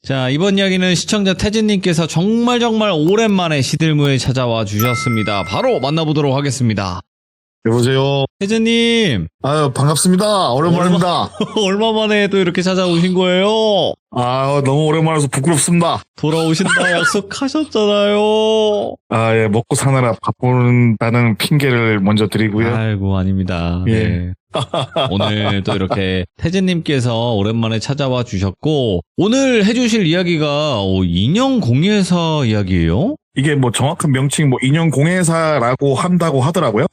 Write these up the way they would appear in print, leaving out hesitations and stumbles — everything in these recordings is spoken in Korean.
자, 이번 이야기는 시청자 태진님께서 정말 오랜만에 시들무에 찾아와 주셨습니다. 바로 만나보도록 하겠습니다. 여보세요. 태진님. 아유, 반갑습니다. 오랜만입니다. 얼마 만에 또 이렇게 찾아오신 거예요? 아, 너무 오랜만이라서 부끄럽습니다. 돌아오신다 약속하셨잖아요. 아, 예, 먹고 사느라 바쁜다는 핑계를 먼저 드리고요. 아이고, 아닙니다. 예. 네. 오늘 또 이렇게 태진님께서 오랜만에 찾아와 주셨고, 오늘 해주실 이야기가 인형 공예사 이야기예요? 이게 뭐 정확한 명칭 인형 공예사라고 한다고 하더라고요.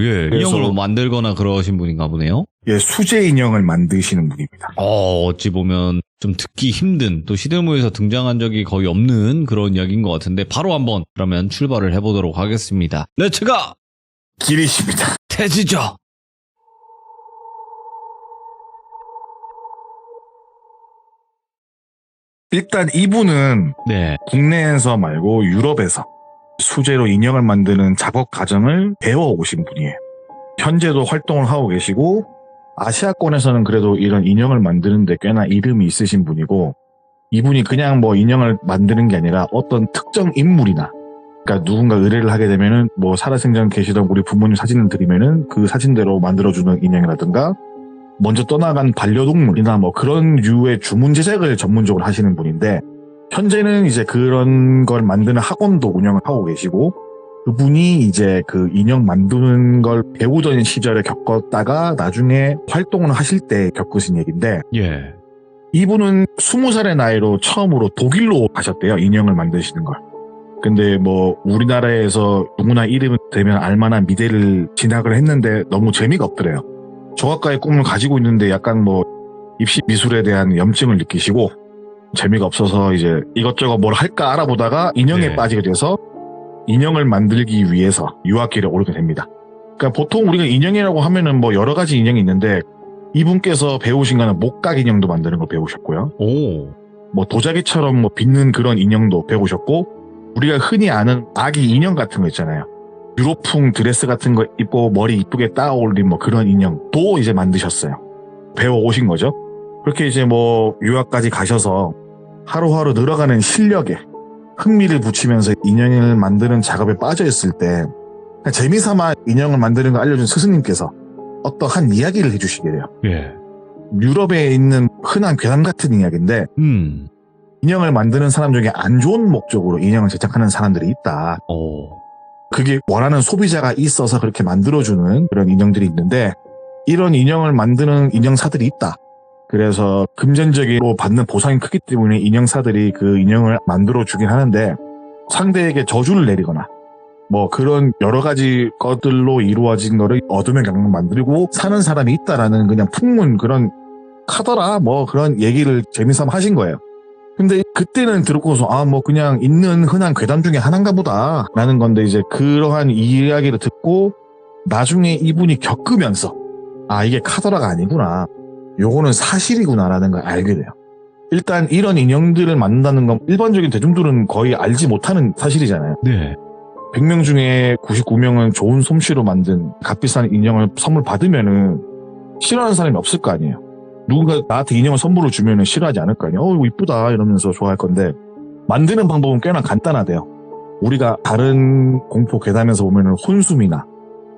예. 그래서- 인형으로 만들거나 그러신 분인가 보네요. 예, 수제 인형을 만드시는 분입니다. 어찌 보면 좀 듣기 힘든, 또 시드무에서 등장한 적이 거의 없는 그런 이야기인 것 같은데, 바로 한번 그러면 출발을 해보도록 하겠습니다. 렛츠가! 길이십니다. 태지죠! 일단 이분은 네. 국내에서 말고 유럽에서 수제로 인형을 만드는 작업 과정을 배워오신 분이에요. 현재도 활동을 하고 계시고 아시아권에서는 그래도 이런 인형을 만드는데 꽤나 이름이 있으신 분이고, 이분이 그냥 인형을 만드는 게 아니라 어떤 특정 인물이나, 그러니까 누군가 의뢰를 하게 되면은 살아생전 계시던 우리 부모님 사진을 드리면은 그 사진대로 만들어주는 인형이라든가, 먼저 떠나간 반려동물이나 그런 류의 주문 제작을 전문적으로 하시는 분인데, 현재는 이제 그런 걸 만드는 학원도 운영을 하고 계시고, 그분이 이제 그 인형 만드는 걸 배우던 시절에 겪었다가 나중에 활동을 하실 때 겪으신 얘기인데, 예. 이분은 20살의 나이로 처음으로 독일로 가셨대요. 인형을 만드시는 걸. 근데 우리나라에서 누구나 이름이 되면 알만한 미대를 진학을 했는데 너무 재미가 없더래요. 조각가의 꿈을 가지고 있는데 약간 입시 미술에 대한 염증을 느끼시고 재미가 없어서 이제 이것저것 뭘 할까 알아보다가 인형에 네. 빠지게 돼서 인형을 만들기 위해서 유학길에 오르게 됩니다. 그러니까 보통 우리가 인형이라고 하면은 여러 가지 인형이 있는데, 이분께서 배우신 거는 목각 인형도 만드는 걸 배우셨고요. 도자기처럼 빚는 그런 인형도 배우셨고, 우리가 흔히 아는 아기 인형 같은 거 있잖아요. 유로풍 드레스 같은 거 입고 머리 이쁘게 따 올린 그런 인형도 이제 만드셨어요. 배워 오신 거죠. 그렇게 이제 유학까지 가셔서 하루하루 늘어가는 실력에 흥미를 붙이면서 인형을 만드는 작업에 빠져 있을 때, 재미삼아 인형을 만드는 걸 알려준 스승님께서 어떠한 이야기를 해주시게 돼요. 예. 유럽에 있는 흔한 괴담 같은 이야기인데, 인형을 만드는 사람 중에 안 좋은 목적으로 인형을 제작하는 사람들이 있다. 그게 원하는 소비자가 있어서 그렇게 만들어주는 그런 인형들이 있는데, 이런 인형을 만드는 인형사들이 있다. 그래서 금전적으로 받는 보상이 크기 때문에 인형사들이 그 인형을 만들어주긴 하는데, 상대에게 저주를 내리거나 그런 여러 가지 것들로 이루어진 거를 어둠의 경로 만들고 사는 사람이 있다라는 그냥 풍문, 그런 카더라 그런 얘기를 재미삼아 하신 거예요. 근데 그때는 듣고서 그냥 있는 흔한 괴담 중에 하나인가 보다 라는 건데, 이제 그러한 이야기를 듣고 나중에 이분이 겪으면서 이게 카더라가 아니구나, 요거는 사실이구나 라는 걸 알게 돼요. 일단 이런 인형들을 만든다는 건 일반적인 대중들은 거의 알지 못하는 사실이잖아요. 네. 100명 중에 99명은 좋은 솜씨로 만든 값비싼 인형을 선물 받으면은 싫어하는 사람이 없을 거 아니에요. 누군가 나한테 인형을 선물로 주면은 싫어하지 않을 거 아니에요. 이거 이쁘다 이러면서 좋아할 건데, 만드는 방법은 꽤나 간단하대요. 우리가 다른 공포 괴담에서 보면은 혼숨이나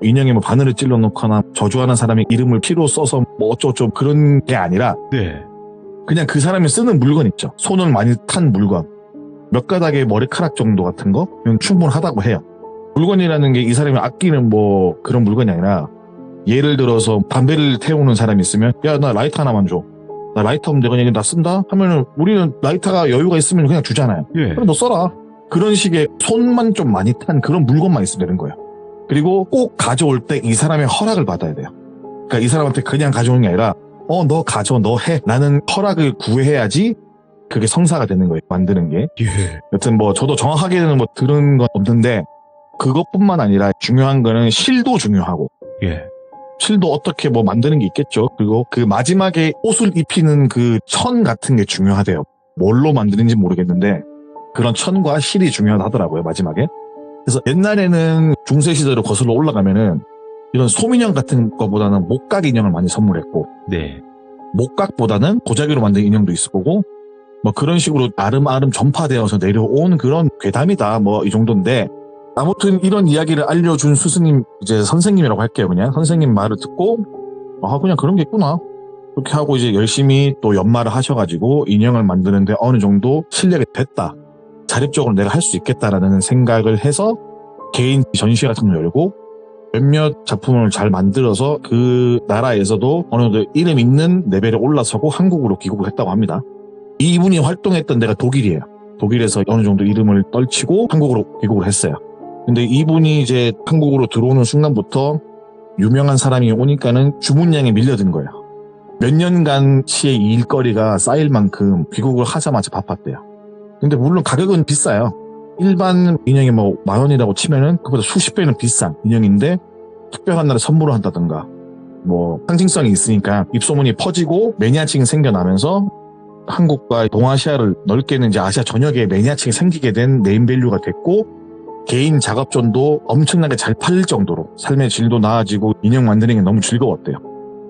인형에 바늘을 찔러 놓거나 저주하는 사람의 이름을 피로 써서 어쩌고저쩌고 그런 게 아니라, 네. 그냥 그 사람이 쓰는 물건 있죠. 손을 많이 탄 물건, 몇 가닥의 머리카락 정도 같은 거는 충분하다고 해요. 물건이라는 게 이 사람이 아끼는 그런 물건이 아니라, 예를 들어서 담배를 태우는 사람이 있으면, 야, 나 라이터 하나만 줘. 나 라이터 없는데 그냥 나 쓴다? 하면은 우리는 라이터가 여유가 있으면 그냥 주잖아요. 예. 그럼 너 써라. 그런 식의 손만 좀 많이 탄 그런 물건만 있으면 되는 거예요. 그리고 꼭 가져올 때 이 사람의 허락을 받아야 돼요. 그러니까 이 사람한테 그냥 가져오는 게 아니라, 너 가져, 너 해. 라는 허락을 구해야지 그게 성사가 되는 거예요, 만드는 게. 예. 여튼 저도 정확하게는 들은 건 없는데, 그것뿐만 아니라 중요한 거는 실도 중요하고, 예. 실도 어떻게 만드는 게 있겠죠. 그리고 그 마지막에 옷을 입히는 그 천 같은 게 중요하대요. 뭘로 만드는지 모르겠는데 그런 천과 실이 중요하다더라고요, 마지막에. 그래서 옛날에는 중세시대로 거슬러 올라가면은 이런 소민형 같은 거보다는 목각 인형을 많이 선물했고, 네. 목각보다는 도자기로 만든 인형도 있을 거고, 뭐 그런 식으로 아름아름 전파되어서 내려온 그런 괴담이다. 뭐 이 정도인데 아무튼 이런 이야기를 알려준 스승님, 이제 선생님이라고 할게요. 그냥 선생님 말을 듣고 아 그냥 그런 게 있구나. 그렇게 하고 이제 열심히 또 연마를 하셔가지고 인형을 만드는데 어느 정도 실력이 됐다. 자립적으로 내가 할 수 있겠다라는 생각을 해서 개인 전시 같은 걸 열고 몇몇 작품을 잘 만들어서 그 나라에서도 어느 정도 이름 있는 레벨에 올라서고 한국으로 귀국을 했다고 합니다. 이분이 활동했던 데가 독일이에요. 독일에서 어느 정도 이름을 떨치고 한국으로 귀국을 했어요. 근데 이분이 이제 한국으로 들어오는 순간부터 유명한 사람이 오니까는 주문량에 밀려든 거예요. 몇 년간치의 일거리가 쌓일 만큼 귀국을 하자마자 바빴대요. 근데 물론 가격은 비싸요. 일반 인형이 뭐 10,000원이라고 치면은 그보다 수십 배는 비싼 인형인데 특별한 날에 선물을 한다든가 뭐 상징성이 있으니까 입소문이 퍼지고 매니아층이 생겨나면서 한국과 동아시아를 넓게는 이제 아시아 전역에 매니아층이 생기게 된 네임밸류가 됐고 개인 작업존도 엄청나게 잘 팔릴 정도로 삶의 질도 나아지고 인형 만드는 게 너무 즐거웠대요.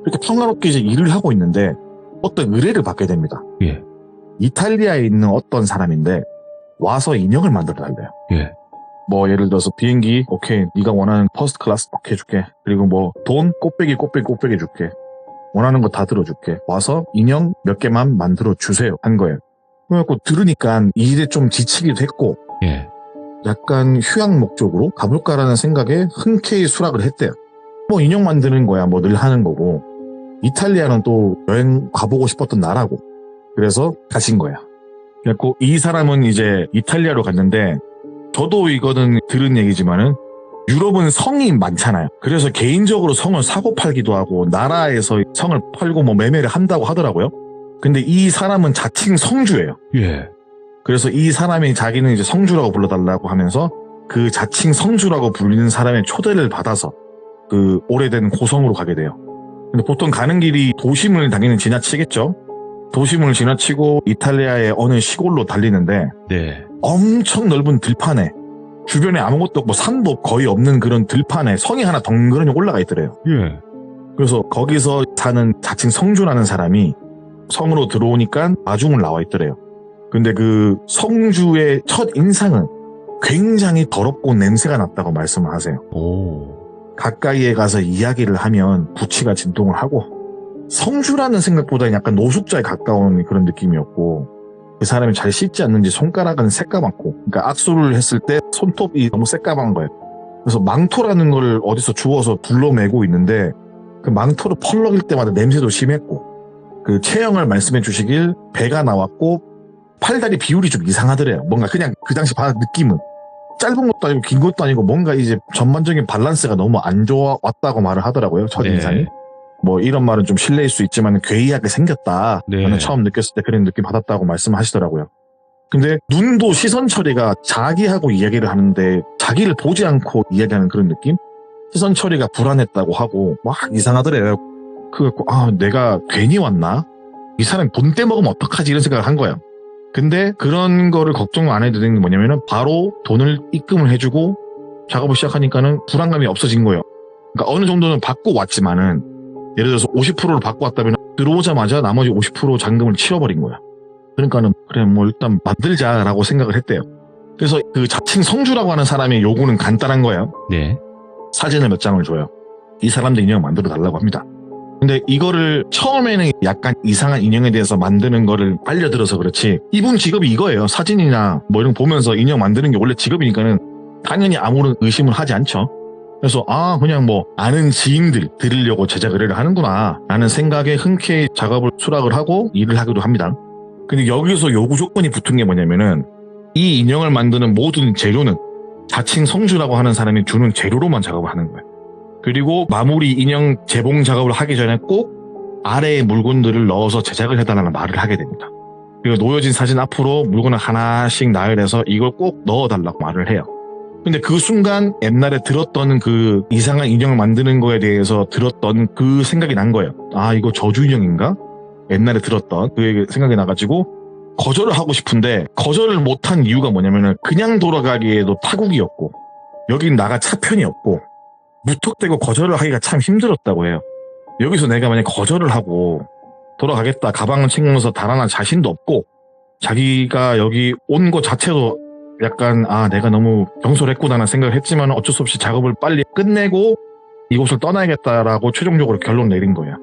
이렇게 평화롭게 이제 일을 하고 있는데 어떤 의뢰를 받게 됩니다. 예. 이탈리아에 있는 어떤 사람인데 와서 인형을 만들어 달래요. 예. 뭐 예를 들어서 비행기 오케이 네가 원하는 퍼스트 클래스 오케이 해줄게. 그리고 뭐 돈 꽃배기 줄게. 원하는 거 다 들어줄게. 와서 인형 몇 개만 만들어 주세요 한 거예요. 그래갖고 들으니까 이 일에 좀 지치기도 했고 예. 약간 휴양 목적으로 가볼까라는 생각에 흔쾌히 수락을 했대요. 뭐 인형 만드는 거야 뭐 늘 하는 거고 이탈리아는 또 여행 가보고 싶었던 나라고 그래서 가신 거야. 그래갖고 이 사람은 이제 이탈리아로 갔는데 저도 이거는 들은 얘기지만은 유럽은 성이 많잖아요. 그래서 개인적으로 성을 사고 팔기도 하고 나라에서 성을 팔고 뭐 매매를 한다고 하더라고요. 근데 이 사람은 자칭 성주예요. 예. 그래서 이 사람이 자기는 이제 성주라고 불러달라고 하면서 그 자칭 성주라고 불리는 사람의 초대를 받아서 그 오래된 고성으로 가게 돼요. 근데 보통 가는 길이 도심을 당연히 지나치겠죠. 도심을 지나치고 이탈리아의 어느 시골로 달리는데 네. 엄청 넓은 들판에 주변에 아무것도 없고 산도 거의 없는 그런 들판에 성이 하나 덩그러니 올라가 있더래요. 예. 그래서 거기서 사는 자칭 성주라는 사람이 성으로 들어오니까 마중을 나와 있더래요. 근데 그 성주의 첫 인상은 굉장히 더럽고 냄새가 났다고 말씀을 하세요. 오. 가까이에 가서 이야기를 하면 부치가 진동을 하고 성주라는 생각보다 약간 노숙자에 가까운 그런 느낌이었고 그 사람이 잘 씻지 않는지 손가락은 새까맣고 그러니까 악수를 했을 때 손톱이 너무 새까만 거예요. 그래서 망토라는 걸 어디서 주워서 불러매고 있는데 그 망토를 펄럭일 때마다 냄새도 심했고 그 체형을 말씀해 주시길 배가 나왔고 팔다리 비율이 좀 이상하더래요. 뭔가 그냥 그 당시 받은 느낌은 짧은 것도 아니고 긴 것도 아니고 뭔가 이제 전반적인 밸런스가 너무 안 좋았다고 말을 하더라고요. 첫인상이. 네. 뭐 이런 말은 좀 실례일 수 있지만 괴이하게 생겼다. 네. 저는 처음 느꼈을 때 그런 느낌 받았다고 말씀하시더라고요. 근데 눈도 시선 처리가 자기하고 이야기를 하는데 자기를 보지 않고 이야기하는 그런 느낌? 시선 처리가 불안했다고 하고 막 이상하더래요. 그래갖고 아 내가 괜히 왔나? 이 사람이 돈 떼먹으면 어떡하지 이런 생각을 한 거예요. 근데 그런 거를 걱정 안 해도 되는 게 뭐냐면은 바로 돈을 입금을 해주고 작업을 시작하니까는 불안감이 없어진 거예요. 그러니까 어느 정도는 받고 왔지만은 예를 들어서 50%를 받고 왔다면 들어오자마자 나머지 50% 잔금을 치러버린 거야. 그러니까는 그래 뭐 일단 만들자라고 생각을 했대요. 그래서 그 자칭 성주라고 하는 사람의 요구는 간단한 거예요. 네. 사진을 몇 장을 줘요. 이 사람들 인형 만들어 달라고 합니다. 근데 이거를 처음에는 약간 이상한 인형에 대해서 만드는 거를 알려들어서 그렇지 이분 직업이 이거예요. 사진이나 뭐 이런 거 보면서 인형 만드는 게 원래 직업이니까는 당연히 아무런 의심을 하지 않죠. 그래서 아 그냥 뭐 아는 지인들 들으려고 제작 의뢰를 하는구나 라는 생각에 흔쾌히 작업을 수락을 하고 일을 하기도 합니다. 근데 여기서 요구 조건이 붙은 게 뭐냐면은 이 인형을 만드는 모든 재료는 자칭 성주라고 하는 사람이 주는 재료로만 작업을 하는 거예요. 그리고 마무리 인형 재봉 작업을 하기 전에 꼭 아래에 물건들을 넣어서 제작을 해달라는 말을 하게 됩니다. 그리고 놓여진 사진 앞으로 물건을 하나씩 나열해서 이걸 꼭 넣어달라고 말을 해요. 근데 그 순간 옛날에 들었던 그 이상한 인형을 만드는 거에 대해서 들었던 그 생각이 난 거예요. 아 이거 저주 인형인가? 옛날에 들었던 그 생각이 나가지고 거절을 하고 싶은데 거절을 못한 이유가 뭐냐면은 그냥 돌아가기에도 타국이었고 여긴 나가 차편이 없고 무턱대고 거절을 하기가 참 힘들었다고 해요. 여기서 내가 만약 거절을 하고 돌아가겠다 가방을 챙기면서 달아날 자신도 없고 자기가 여기 온 것 자체도 약간 내가 너무 경솔했구나라는 생각을 했지만 어쩔 수 없이 작업을 빨리 끝내고 이곳을 떠나야겠다라고 최종적으로 결론 내린 거야.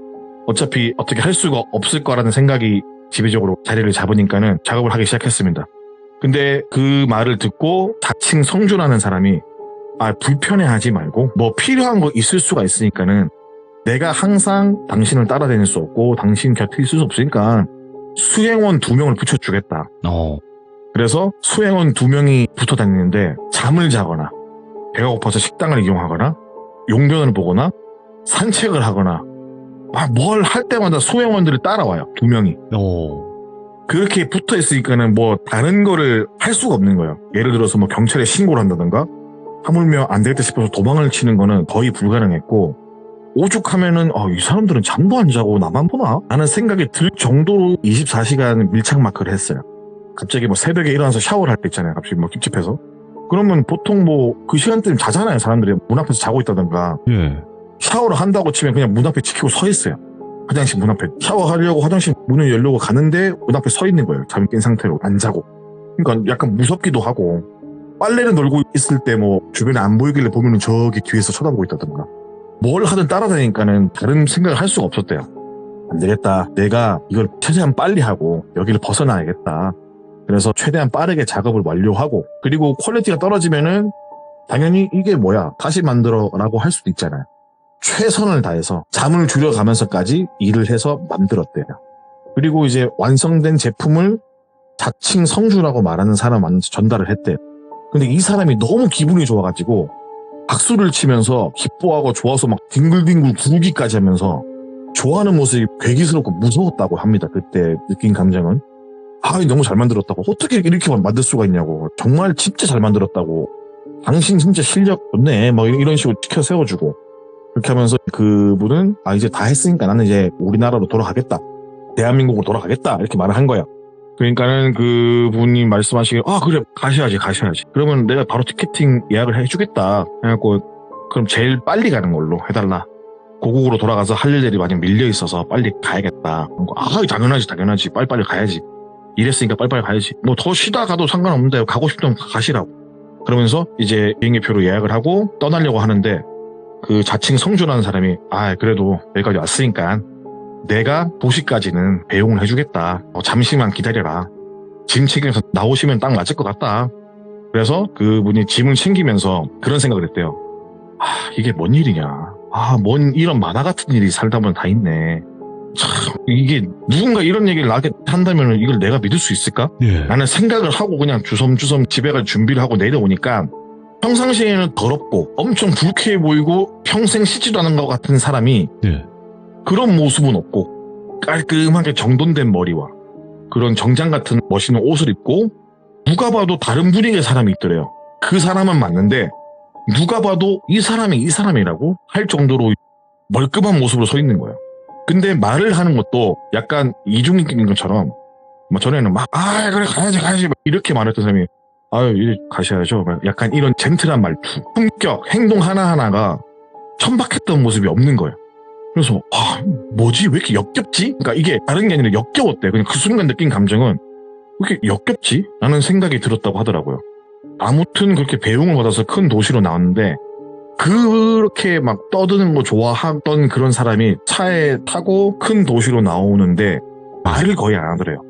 어차피 어떻게 할 수가 없을 거라는 생각이 지배적으로 자리를 잡으니까는 작업을 하기 시작했습니다. 근데 그 말을 듣고 자칭 성주라는 사람이 불편해하지 말고 뭐 필요한 거 있을 수가 있으니까는 내가 항상 당신을 따라다닐 수 없고 당신 곁에 있을 수 없으니까 수행원 2명을 붙여주겠다. 그래서 수행원 2명이 붙어 다니는데 잠을 자거나 배가 고파서 식당을 이용하거나 용변을 보거나 산책을 하거나 뭘 할 때마다 수행원들이 따라와요. 2명이. 그렇게 붙어 있으니까는 뭐 다른 거를 할 수가 없는 거예요. 예를 들어서 뭐 경찰에 신고를 한다든가 하물며 안 되겠다 싶어서 도망을 치는 거는 거의 불가능했고 오죽하면은 이 사람들은 잠도 안 자고 나만 보나? 라는 생각이 들 정도로 24시간 밀착 마크를 했어요. 갑자기 뭐 새벽에 일어나서 샤워를 할 때 있잖아요. 갑자기 뭐 찝찝해서. 그러면 보통 뭐 그 시간대면 자잖아요. 사람들이 문 앞에서 자고 있다든가. 샤워를 한다고 치면 그냥 문 앞에 지키고 서 있어요. 화장실 문 앞에. 샤워하려고 화장실 문을 열려고 가는데 문 앞에 서 있는 거예요. 잠이 깬 상태로 안 자고. 그러니까 약간 무섭기도 하고 빨래를 널고 있을 때 뭐 주변에 안 보이길래 보면은 저기 뒤에서 쳐다보고 있다든가. 뭘 하든 따라다니니까는 다른 생각을 할 수가 없었대요. 안 되겠다. 내가 이걸 최대한 빨리 하고 여기를 벗어나야겠다. 그래서 최대한 빠르게 작업을 완료하고 그리고 퀄리티가 떨어지면은 당연히 이게 뭐야 다시 만들어라고 할 수도 있잖아요. 최선을 다해서 잠을 줄여가면서까지 일을 해서 만들었대요. 그리고 이제 완성된 제품을 자칭 성주라고 말하는 사람한테 전달을 했대요. 근데 이 사람이 너무 기분이 좋아가지고 박수를 치면서 기뻐하고 좋아서 막 뒹굴뒹굴 구르기까지 하면서 좋아하는 모습이 괴기스럽고 무서웠다고 합니다. 그때 느낀 감정은. 너무 잘 만들었다고. 어떻게 이렇게 만들 수가 있냐고. 정말 진짜 잘 만들었다고. 당신 진짜 실력 좋네. 뭐 이런 식으로 시켜 세워주고. 그렇게 하면서 그분은 이제 다 했으니까 나는 이제 우리나라로 돌아가겠다. 대한민국으로 돌아가겠다. 이렇게 말을 한 거야. 그러니까는 그분이 말씀하시길 그래 가셔야지. 그러면 내가 바로 티켓팅 예약을 해주겠다. 해갖고 그럼 제일 빨리 가는 걸로 해달라. 고국으로 돌아가서 할 일들이 많이 밀려 있어서 빨리 가야겠다. 당연하지. 빨리빨리 가야지. 이랬으니까 빨리빨리 가야지. 뭐 더 쉬다 가도 상관없는데 가고 싶으면 가시라고. 그러면서 이제 비행기표로 예약을 하고 떠나려고 하는데 그 자칭 성주라는 사람이 그래도 여기까지 왔으니까 내가 도시까지는 배웅을 해주겠다. 잠시만 기다려라. 짐 챙기면서 나오시면 딱 맞을 것 같다. 그래서 그분이 짐을 챙기면서 그런 생각을 했대요. 이게 뭔 일이냐. 뭔 이런 만화 같은 일이 살다 보면 다 있네. 참 이게 누군가 이런 얘기를 나한테 한다면 이걸 내가 믿을 수 있을까? 라는 생각을 하고 그냥 주섬주섬 집에 갈 준비를 하고 내려오니까 평상시에는 더럽고 엄청 불쾌해 보이고 평생 씻지도 않은 것 같은 사람이 그런 모습은 없고 깔끔하게 정돈된 머리와 그런 정장 같은 멋있는 옷을 입고 누가 봐도 다른 분위기의 사람이 있더래요. 그 사람은 맞는데 누가 봐도 이 사람이라고 할 정도로 멀끔한 모습으로 서 있는 거예요. 근데 말을 하는 것도 약간 이중인격인 것처럼 전에는 그래 가야지 이렇게 말했던 사람이 이제 가셔야죠. 약간 이런 젠틀한 말투, 품격, 행동 하나하나가 천박했던 모습이 없는 거예요. 그래서 뭐지? 왜 이렇게 역겹지? 그러니까 이게 다른 게 아니라 역겨웠대. 그냥 그 순간 느낀 감정은 왜 이렇게 역겹지? 라는 생각이 들었다고 하더라고요. 아무튼 그렇게 배웅을 받아서 큰 도시로 나왔는데 그렇게 막 떠드는 거 좋아하던 그런 사람이 차에 타고 큰 도시로 나오는데 말을 거의 안 하더래요.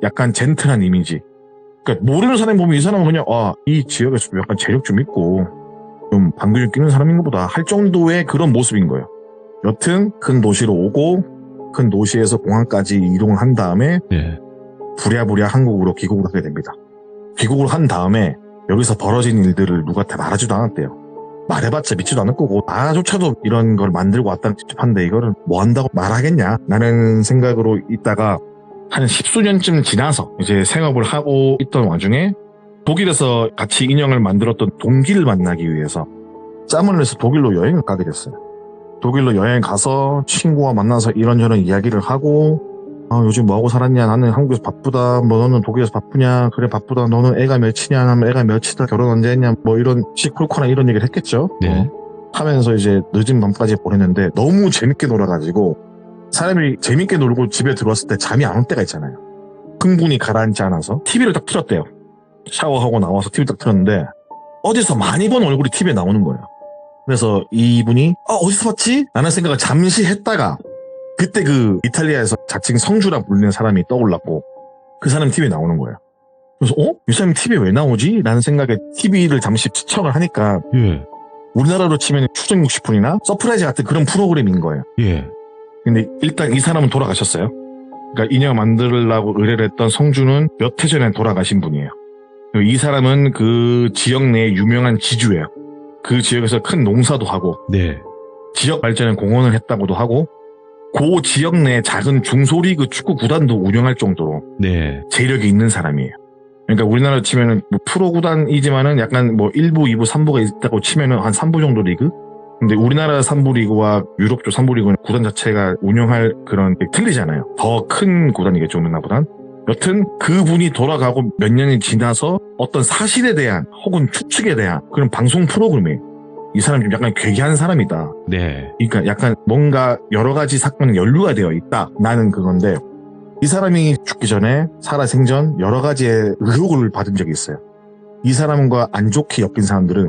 약간 젠틀한 이미지. 그러니까 모르는 사람이 보면 이 사람은 그냥 이 지역에서 약간 재력 좀 있고 좀 방귀 좀 끼는 사람인가 보다 할 정도의 그런 모습인 거예요. 여튼 큰 도시로 오고 큰 도시에서 공항까지 이동을 한 다음에 부랴부랴 한국으로 귀국을 하게 됩니다. 귀국을 한 다음에 여기서 벌어진 일들을 누구한테 말하지도 않았대요. 말해봤자 믿지도 않을 거고 나조차도 이런 걸 만들고 왔다는 찝찝한데 이거를 뭐 한다고 말하겠냐 라는 생각으로 있다가 한 10수년쯤 지나서 이제 생업을 하고 있던 와중에 독일에서 같이 인형을 만들었던 동기를 만나기 위해서 짬을 내서 독일로 여행을 가게 됐어요. 독일로 여행 가서 친구와 만나서 이런저런 이야기를 하고 요즘 뭐하고 살았냐? 나는 한국에서 바쁘다. 뭐 너는 독일에서 바쁘냐? 그래 바쁘다. 너는 애가 몇이냐? 하면 애가 몇이다. 결혼 언제 했냐? 뭐 이런 시콜코나 이런 얘기를 했겠죠. 하면서 이제 늦은 밤까지 보냈는데 너무 재밌게 놀아가지고 사람이 재밌게 놀고 집에 들어왔을 때 잠이 안 올 때가 있잖아요. 흥분이 가라앉지 않아서 TV를 딱 틀었대요. 샤워하고 나와서 TV 딱 틀었는데 어디서 많이 본 얼굴이 TV에 나오는 거예요. 그래서 이분이 어디서 봤지? 라는 생각을 잠시 했다가 그때 그 이탈리아에서 자칭 성주라 불리는 사람이 떠올랐고 그 사람이 TV에 나오는 거예요. 그래서 이 사람이 TV에 왜 나오지? 라는 생각에 TV를 잠시 시청을 하니까 예. 우리나라로 치면 추정 60분이나 서프라이즈 같은 그런 프로그램인 거예요. 예. 근데 일단 이 사람은 돌아가셨어요. 그러니까 인형을 만들려고 의뢰를 했던 성주는 몇 해 전에 돌아가신 분이에요. 이 사람은 그 지역 내에 유명한 지주예요. 그 지역에서 큰 농사도 하고 네. 지역 발전에 공헌을 했다고도 하고 그 지역 내 작은 중소리그 축구 구단도 운영할 정도로 네. 재력이 있는 사람이에요. 그러니까 우리나라로 치면은 뭐 프로 구단이지만은 약간 뭐 1부, 2부, 3부가 있다고 치면은 한 3부 정도 리그? 근데 우리나라 3부 리그와 유럽 쪽 3부 리그는 구단 자체가 운영할 그런 게 틀리잖아요. 더 큰 구단이겠죠, 우리나라보단. 여튼 그분이 돌아가고 몇 년이 지나서 어떤 사실에 대한 혹은 추측에 대한 그런 방송 프로그램이에요. 이 사람이 좀 약간 괴기한 사람이다. 네. 그러니까 약간 뭔가 여러 가지 사건에 연루가 되어 있다. 나는 그건데 이 사람이 죽기 전에 살아생전 여러 가지의 의혹을 받은 적이 있어요. 이 사람과 안 좋게 엮인 사람들은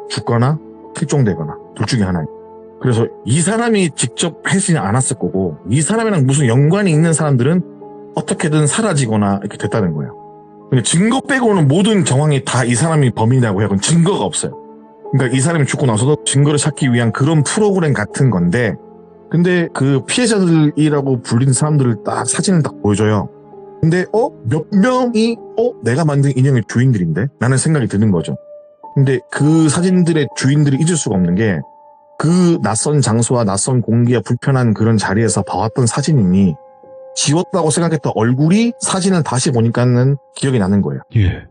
죽거나 실종되거나 둘 중에 하나예요. 그래서 이 사람이 직접 하지는 않았을 거고 이 사람이랑 무슨 연관이 있는 사람들은 어떻게든 사라지거나 이렇게 됐다는 거예요. 근데 증거 빼고는 모든 정황이 다 이 사람이 범인이라고 해요. 그건 증거가 없어요. 그러니까 이 사람이 죽고 나서도 증거를 찾기 위한 그런 프로그램 같은 건데 근데 그 피해자들이라고 불린 사람들을 딱 사진을 딱 보여줘요. 근데 몇 명이 내가 만든 인형의 주인들인데? 라는 생각이 드는 거죠. 근데 그 사진들의 주인들이 잊을 수가 없는 게 그 낯선 장소와 낯선 공기와 불편한 그런 자리에서 봐왔던 사진이니 지웠다고 생각했던 얼굴이 사진을 다시 보니까는 기억이 나는 거예요. 예.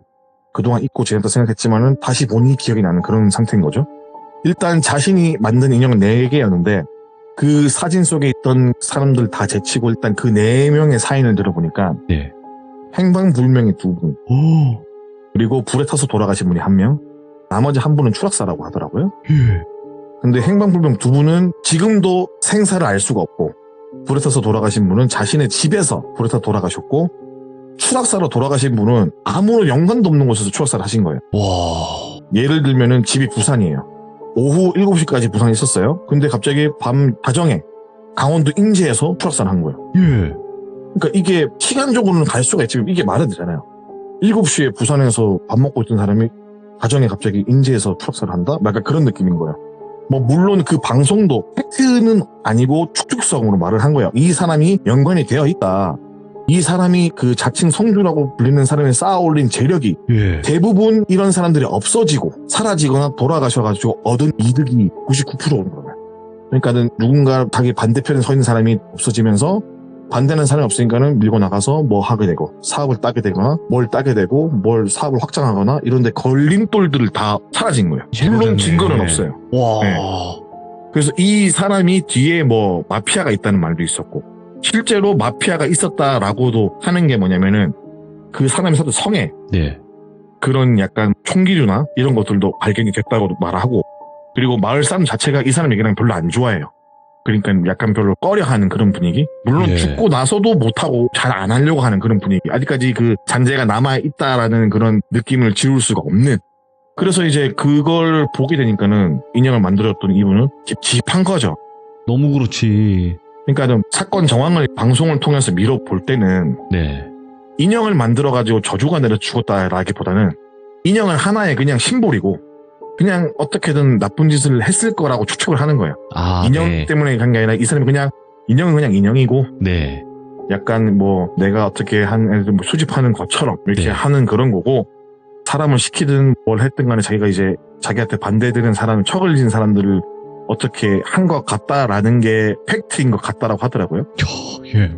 그동안 잊고 지냈다 생각했지만은 다시 보니 기억이 나는 그런 상태인 거죠. 일단 자신이 만든 인형은 4개였는데 그 사진 속에 있던 사람들 다 제치고 일단 그 4명의 사인을 들어보니까 예. 행방불명의 2분 오. 그리고 불에 타서 돌아가신 분이 1명 나머지 1분은 추락사라고 하더라고요. 예. 근데 행방불명 2분은 지금도 생사를 알 수가 없고 불에 타서 돌아가신 분은 자신의 집에서 불에 타서 돌아가셨고 추락사로 돌아가신 분은 아무런 연관도 없는 곳에서 추락사를 하신 거예요. 와. 예를 들면은 집이 부산이에요. 오후 7시까지 부산에 있었어요. 근데 갑자기 밤 다정에 강원도 인제에서 추락사를 한 거예요. 예. 그러니까 이게 시간적으로는 갈 수가 있지. 이게 말은 되잖아요. 7시에 부산에서 밥 먹고 있던 사람이 다정에 갑자기 인제에서 추락사를 한다? 약간 그런 느낌인 거예요. 뭐 물론 그 방송도 팩트는 아니고 추측성으로 말을 한 거예요. 이 사람이 연관이 되어 있다. 이 사람이 그 자칭 성주라고 불리는 사람이 쌓아 올린 재력이 예. 대부분 이런 사람들이 없어지고 사라지거나 돌아가셔가지고 얻은 이득이 99%인 거예요. 그러니까는 누군가 자기 반대편에 서 있는 사람이 없어지면서 반대하는 사람이 없으니까는 밀고 나가서 뭐 하게 되고 사업을 따게 되거나 뭘 따게 되고 뭘 사업을 확장하거나 이런데 걸림돌들을 다 사라진 거예요. 물론 증거는 없어요. 와. 네. 그래서 이 사람이 뒤에 뭐 마피아가 있다는 말도 있었고 실제로 마피아가 있었다라고도 하는 게 뭐냐면은 그 사람이 사는 성에 네. 그런 약간 총기류나 이런 것들도 발견이 됐다고 말하고 그리고 마을 사람 자체가 이 사람 얘기랑 별로 안 좋아해요. 그러니까 약간 별로 꺼려하는 그런 분위기. 물론 예. 죽고 나서도 못하고 잘 안 하려고 하는 그런 분위기. 아직까지 그 잔재가 남아있다라는 그런 느낌을 지울 수가 없는. 그래서 이제 그걸 보게 되니까는 인형을 만들었던 이분은 찝찝한 거죠. 너무 그렇지. 그러니까 좀 사건 정황을 방송을 통해서 밀어볼 때는 네. 인형을 만들어가지고 저주가 내려 죽었다라기보다는 인형은 하나의 그냥 심볼이고 그냥 어떻게든 나쁜 짓을 했을 거라고 추측을 하는 거예요. 아, 인형 네. 때문에 간 게 아니라 이 사람이 그냥 인형은 그냥 인형이고 네. 약간 뭐 내가 어떻게 한 애들 뭐 수집하는 것처럼 이렇게 네. 하는 그런 거고 사람을 시키든 뭘 했든 간에 자기가 이제 자기한테 반대되는 사람, 척을 진 사람들을 어떻게 한 것 같다라는 게 팩트인 것 같다라고 하더라고요. 예.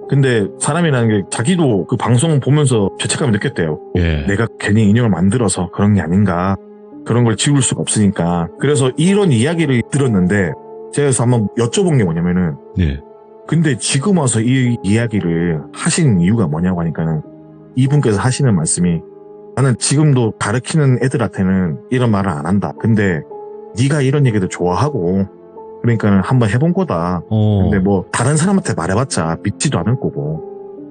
근데 사람이라는 게 자기도 그 방송을 보면서 죄책감을 느꼈대요. 예. 내가 괜히 인형을 만들어서 그런 게 아닌가. 그런 걸 지울 수가 없으니까. 그래서 이런 이야기를 들었는데 제가 그래서 한번 여쭤본 게 뭐냐면은 네. 근데 지금 와서 이 이야기를 하신 이유가 뭐냐고 하니까는 이분께서 하시는 말씀이 나는 지금도 가르치는 애들한테는 이런 말을 안 한다. 근데 네가 이런 얘기도 좋아하고 그러니까는 한번 해본 거다. 근데 뭐 다른 사람한테 말해봤자 믿지도 않을 거고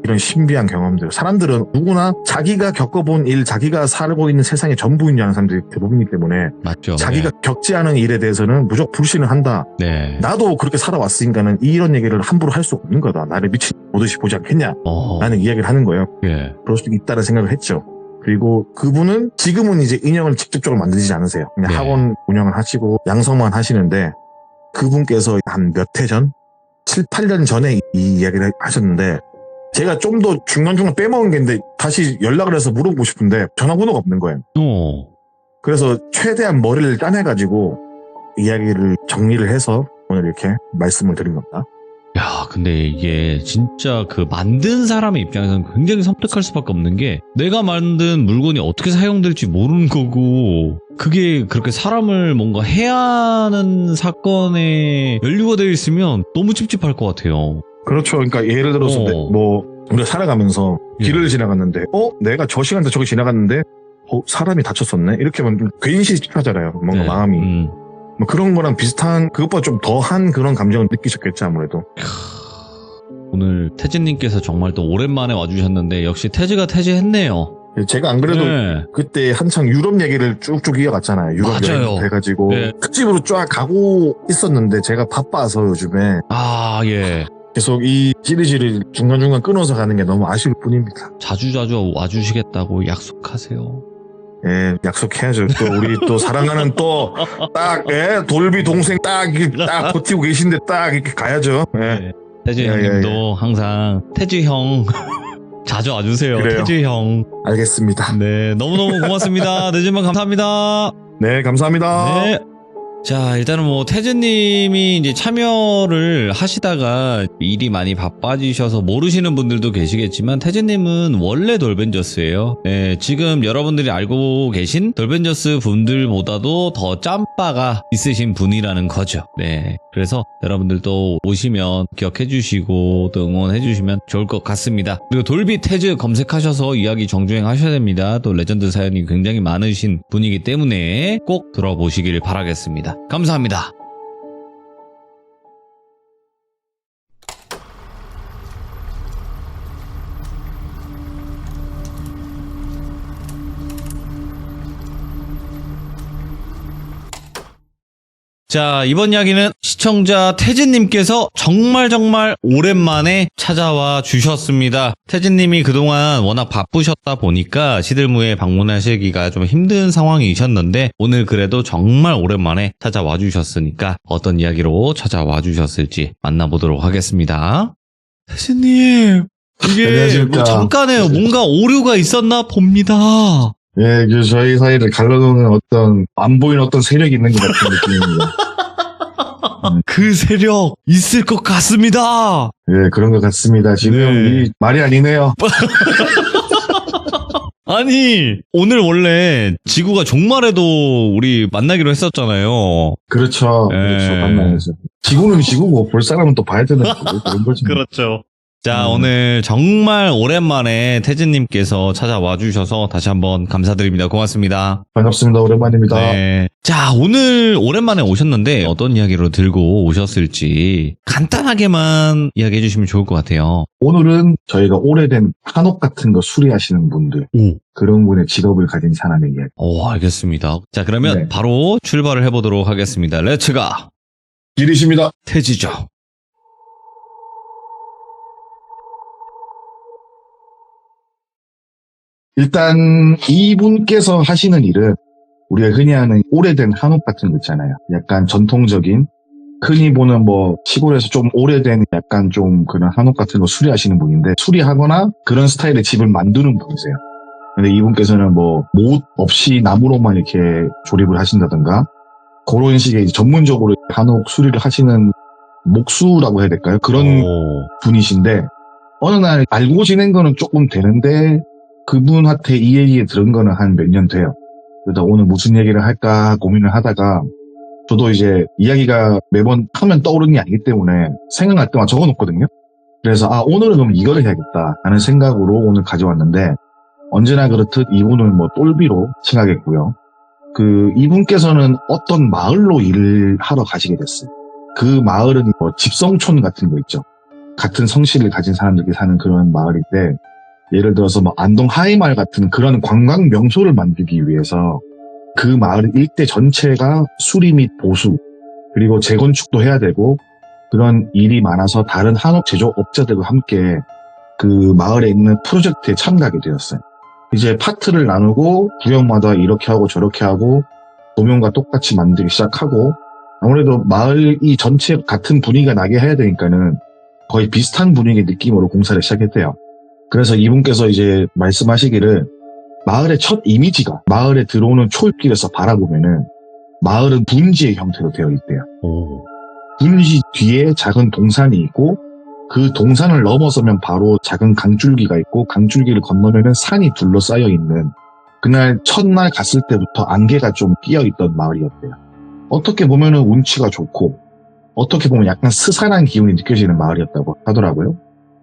이런 신비한 경험들. 사람들은 누구나 자기가 겪어본 일, 자기가 살고 있는 세상의 전부인 줄 아는 사람들이 대부분이기 때문에 맞죠. 자기가 겪지 않은 일에 대해서는 무조건 불신을 한다. 네. 나도 그렇게 살아왔으니까는 이런 얘기를 함부로 할 수 없는 거다. 나를 미친 보듯이 보지 않겠냐. 라는 이야기를 하는 거예요. 예. 그럴 수도 있다는 생각을 했죠. 그리고 그분은 지금은 이제 인형을 직접적으로 만들지 않으세요. 그냥 네. 학원 운영을 하시고 양성만 하시는데 그분께서 한 몇 해 전? 7, 8년 전에 이 이야기를 하셨는데 제가 좀 더 중간중간 빼먹은 게 있는데 다시 연락을 해서 물어보고 싶은데 전화번호가 없는 거예요. 그래서 최대한 머리를 따내가지고 이야기를 정리를 해서 오늘 이렇게 말씀을 드린 겁니다. 야, 근데 이게 진짜 그 만든 사람의 입장에서는 굉장히 섬뜩할 수밖에 없는 게 내가 만든 물건이 어떻게 사용될지 모르는 거고 그게 그렇게 사람을 뭔가 해야 하는 사건에 연루가 되어 있으면 너무 찝찝할 것 같아요. 그렇죠. 그러니까 예를 들어서 뭐 우리가 살아가면서 길을 지나갔는데 내가 저 시간대 저기 지나갔는데 사람이 다쳤었네? 이렇게 하면 좀 괜시하잖아요. 뭔가 마음이. 뭐 그런 거랑 비슷한 그것보다 좀 더한 그런 감정을 느끼셨겠죠 아무래도. 오늘 태진님께서 정말 또 오랜만에 와주셨는데 역시 태지가 태지했네요. 제가 안 그래도 그때 한창 유럽 얘기를 쭉쭉 이어갔잖아요. 유럽 여행 해가지고 특집으로 쫙 가고 있었는데 제가 바빠서 요즘에 계속 이 시리즈를 중간중간 끊어서 가는 게 너무 아쉬울 뿐입니다. 자주자주 와주시겠다고 약속하세요. 예, 약속해야죠. 또 우리 또 사랑하는 또 딱 돌비 동생 딱 버티고 계신데 딱 이렇게 가야죠. 예. 태지 형님도 항상 태지 형 자주 와주세요. 그래요. 태지 형. 알겠습니다. 네, 너무너무 고맙습니다. 늦은만 감사합니다. 네, 감사합니다. 네. 자, 일단은 뭐 태즈님이 이제 참여를 하시다가 일이 많이 바빠지셔서 모르시는 분들도 계시겠지만 태즈님은 원래 돌벤져스예요. 네, 지금 여러분들이 알고 계신 돌벤져스 분들보다도 더 짬바가 있으신 분이라는 거죠. 네, 그래서 여러분들도 오시면 기억해 주시고 또 응원해 주시면 좋을 것 같습니다. 그리고 돌비 태즈 검색하셔서 이야기 정주행 하셔야 됩니다. 또 레전드 사연이 굉장히 많으신 분이기 때문에 꼭 들어보시길 바라겠습니다. 감사합니다. 자, 이번 이야기는 시청자 태진님께서 정말 오랜만에 찾아와 주셨습니다. 태진님이 그동안 워낙 바쁘셨다 보니까 시들무에 방문하시기가 좀 힘든 상황이셨는데 오늘 그래도 정말 오랜만에 찾아와 주셨으니까 어떤 이야기로 찾아와 주셨을지 만나보도록 하겠습니다. 태진님, 이게 뭐 잠깐에요. 뭔가 오류가 있었나 봅니다. 예, 저희 사이를 갈라놓는 어떤 안 보이는 어떤 세력이 있는 것 같은 느낌입니다. 그 세력 있을 것 같습니다. 예, 그런 것 같습니다. 지금 이 말이 아니네요. 아니, 오늘 원래 지구가 종말에도 우리 만나기로 했었잖아요. 그렇죠. 그렇죠. 만나야죠. 지구는 지구고 볼 사람은 또 봐야 되는 그런 거지. 그렇죠. 자, 오늘 정말 오랜만에 태진님께서 찾아와 주셔서 다시 한번 감사드립니다. 고맙습니다. 반갑습니다. 오랜만입니다. 네. 자, 오늘 오랜만에 오셨는데 어떤 이야기로 들고 오셨을지 간단하게만 이야기해 주시면 좋을 것 같아요. 오늘은 저희가 오래된 한옥 같은 거 수리하시는 분들, 그런 분의 직업을 가진 사람의 이야기. 오, 알겠습니다. 자, 그러면 바로 출발을 해보도록 하겠습니다. 렛츠가! 길이십니다. 태지죠. 일단 이분께서 하시는 일은 우리가 흔히 하는 오래된 한옥 같은 거 있잖아요. 약간 전통적인 흔히 보는 뭐 시골에서 좀 오래된 약간 좀 그런 한옥 같은 거 수리하시는 분인데 수리하거나 그런 스타일의 집을 만드는 분이세요. 근데 이분께서는 뭐 못 없이 나무로만 이렇게 조립을 하신다든가 그런 식의 전문적으로 한옥 수리를 하시는 목수라고 해야 될까요? 그런 분이신데 어느 날 알고 지낸 거는 조금 되는데 그분한테 이 얘기 들은 거는 한 몇 년 돼요. 그러다 오늘 무슨 얘기를 할까 고민을 하다가 저도 이제 이야기가 매번 하면 떠오르는 게 아니기 때문에 생각날 때만 적어놓거든요. 그래서 오늘은 그럼 이거를 해야겠다 하는 생각으로 오늘 가져왔는데 언제나 그렇듯 이분은 뭐 똘비로 칭하겠고요. 이분께서는 어떤 마을로 일을 하러 가시게 됐어요. 그 마을은 뭐 집성촌 같은 거 있죠. 같은 성씨를 가진 사람들이 사는 그런 마을인데, 예를 들어서 뭐 안동 하이마을 같은 그런 관광 명소를 만들기 위해서 그 마을 일대 전체가 수리 및 보수 그리고 재건축도 해야 되고 그런 일이 많아서 다른 한옥 제조업자들과 함께 그 마을에 있는 프로젝트에 참가하게 되었어요. 이제 파트를 나누고 구역마다 이렇게 하고 저렇게 하고 도면과 똑같이 만들기 시작하고 아무래도 마을 이 전체 같은 분위기가 나게 해야 되니까는 거의 비슷한 분위기의 느낌으로 공사를 시작했대요. 그래서 이분께서 이제 말씀하시기를 마을의 첫 이미지가 마을에 들어오는 초입길에서 바라보면은 마을은 분지의 형태로 되어 있대요. 분지 뒤에 작은 동산이 있고 그 동산을 넘어서면 바로 작은 강줄기가 있고 강줄기를 건너면은 산이 둘러싸여 있는 그날 첫날 갔을 때부터 안개가 좀 끼어있던 마을이었대요. 어떻게 보면은 운치가 좋고 어떻게 보면 약간 스산한 기운이 느껴지는 마을이었다고 하더라고요.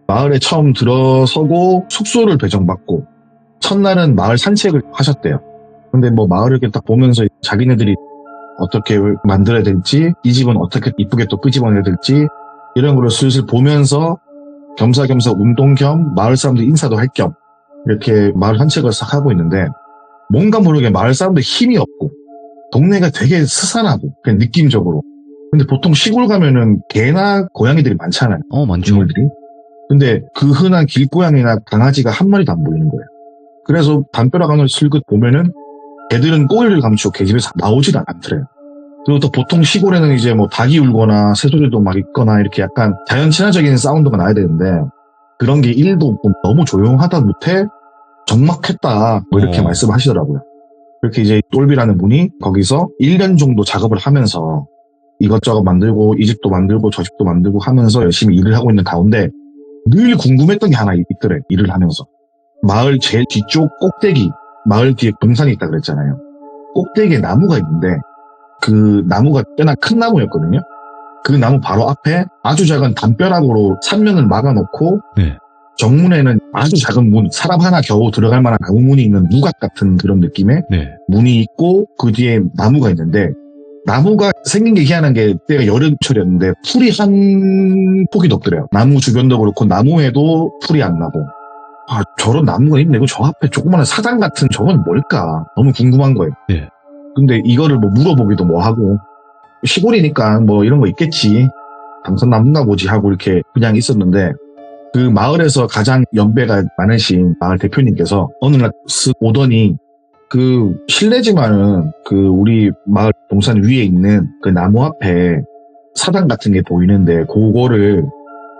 마을에 처음 들어서고 숙소를 배정받고 첫날은 마을 산책을 하셨대요. 근데 뭐 마을을 이렇게 딱 보면서 자기네들이 어떻게 만들어야 될지 이 집은 어떻게 이쁘게 또 끄집어내야 될지 이런 거를 슬슬 보면서 겸사겸사 운동 겸 마을 사람들 인사도 할 겸 이렇게 마을 산책을 싹 하고 있는데 뭔가 모르게 마을 사람들 힘이 없고 동네가 되게 스산하고 그냥 느낌적으로. 근데 보통 시골 가면은 개나 고양이들이 많잖아요. 많죠. 동물들이. 근데 그 흔한 길고양이나 강아지가 한 마리도 안 보이는 거예요. 그래서 담벼락안을 슬긋 보면은 개들은 꼬리를 감추고 개집에서 나오질 않더래요. 그리고 또 보통 시골에는 이제 뭐 닭이 울거나 새소리도 막 있거나 이렇게 약간 자연 친화적인 사운드가 나야 되는데 그런 게 1도 없고 너무 조용하다 못해 적막했다 뭐 이렇게 말씀하시더라고요. 그렇게 이제 똘비라는 분이 거기서 1년 정도 작업을 하면서 이것저것 만들고 이 집도 만들고 저 집도 만들고 하면서 열심히 일을 하고 있는 가운데 늘 궁금했던 게 하나 있더래. 일을 하면서. 마을 제일 뒤쪽 꼭대기, 마을 뒤에 동산이 있다 그랬잖아요. 꼭대기에 나무가 있는데 그 나무가 꽤나 큰 나무였거든요. 그 나무 바로 앞에 아주 작은 담벼락으로 삼면을 막아놓고 정문에는 아주 작은 문, 사람 하나 겨우 들어갈 만한 나무문이 있는 누각 같은 그런 느낌의 문이 있고 그 뒤에 나무가 있는데 나무가 생긴 게 희한한 게 그때가 여름철이었는데 풀이 한 폭이 없더래요. 나무 주변도 그렇고 나무에도 풀이 안 나고 아 저런 나무가 있네. 저 앞에 조그마한 사당 같은 저건 뭘까? 너무 궁금한 거예요. 근데 이거를 뭐 물어보기도 뭐 하고 시골이니까 뭐 이런 거 있겠지. 당선나무인가 보지 하고 이렇게 그냥 있었는데 그 마을에서 가장 연배가 많으신 마을 대표님께서 어느 날 쓱 오더니 그 실례지만은 그 우리 마을 동산 위에 있는 그 나무 앞에 사당 같은 게 보이는데 그거를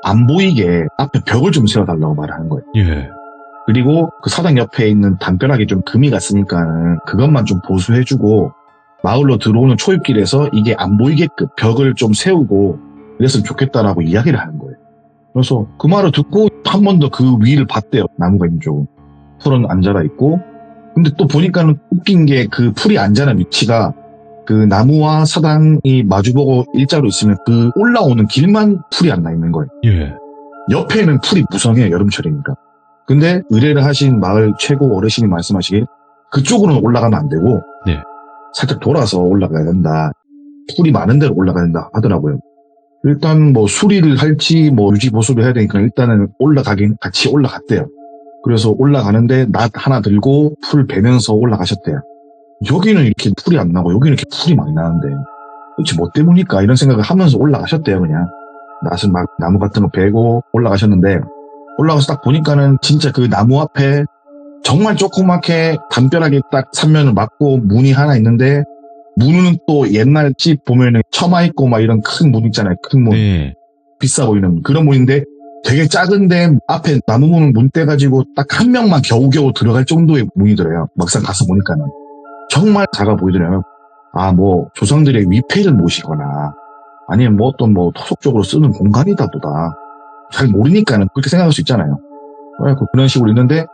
안 보이게 앞에 벽을 좀 세워달라고 말하는 거예요. 그리고 그 사당 옆에 있는 담벼락이 좀 금이 갔으니까 그것만 좀 보수해주고 마을로 들어오는 초입길에서 이게 안 보이게끔 벽을 좀 세우고 이랬으면 좋겠다라고 이야기를 하는 거예요. 그래서 그 말을 듣고 한 번 더 그 위를 봤대요. 나무가 있는 쪽은. 풀은 안 자라 있고 근데 또 보니까는 웃긴 게 그 풀이 안 자란 위치가 그 나무와 사당이 마주보고 일자로 있으면 그 올라오는 길만 풀이 안 나 있는 거예요. 옆에는 풀이 무성해요. 여름철이니까. 근데 의뢰를 하신 마을 최고 어르신이 말씀하시길 그쪽으로는 올라가면 안 되고 살짝 돌아서 올라가야 된다. 풀이 많은 데로 올라가야 된다 하더라고요. 일단 뭐 수리를 할지 뭐 유지 보수를 해야 되니까 일단은 올라가긴 같이 올라갔대요. 그래서 올라가는데 낫 하나 들고 풀 베면서 올라가셨대요. 여기는 이렇게 풀이 안 나고 여기는 이렇게 풀이 많이 나는데 도대체 뭐 때문일까 이런 생각을 하면서 올라가셨대요. 그냥 낫은 막 나무 같은 거 베고 올라가셨는데 올라가서 딱 보니까는 진짜 그 나무 앞에 정말 조그맣게 담벼락에 딱 삼면을 막고 문이 하나 있는데 문은 또 옛날 집 보면은 처마 있고 막 이런 큰 문 있잖아요. 큰 문. 비싸 보이는 그런 문인데 되게 작은데 앞에 나무 문을 문 떼가지고 딱 한 명만 겨우겨우 들어갈 정도의 문이더래요. 막상 가서 보니까는. 정말 작아 보이더래요. 아, 뭐 조상들의 위패를 모시거나 아니면 뭐 어떤 뭐 토속적으로 쓰는 공간이다 보다. 잘 모르니까는 그렇게 생각할 수 있잖아요. 그런 식으로 있는데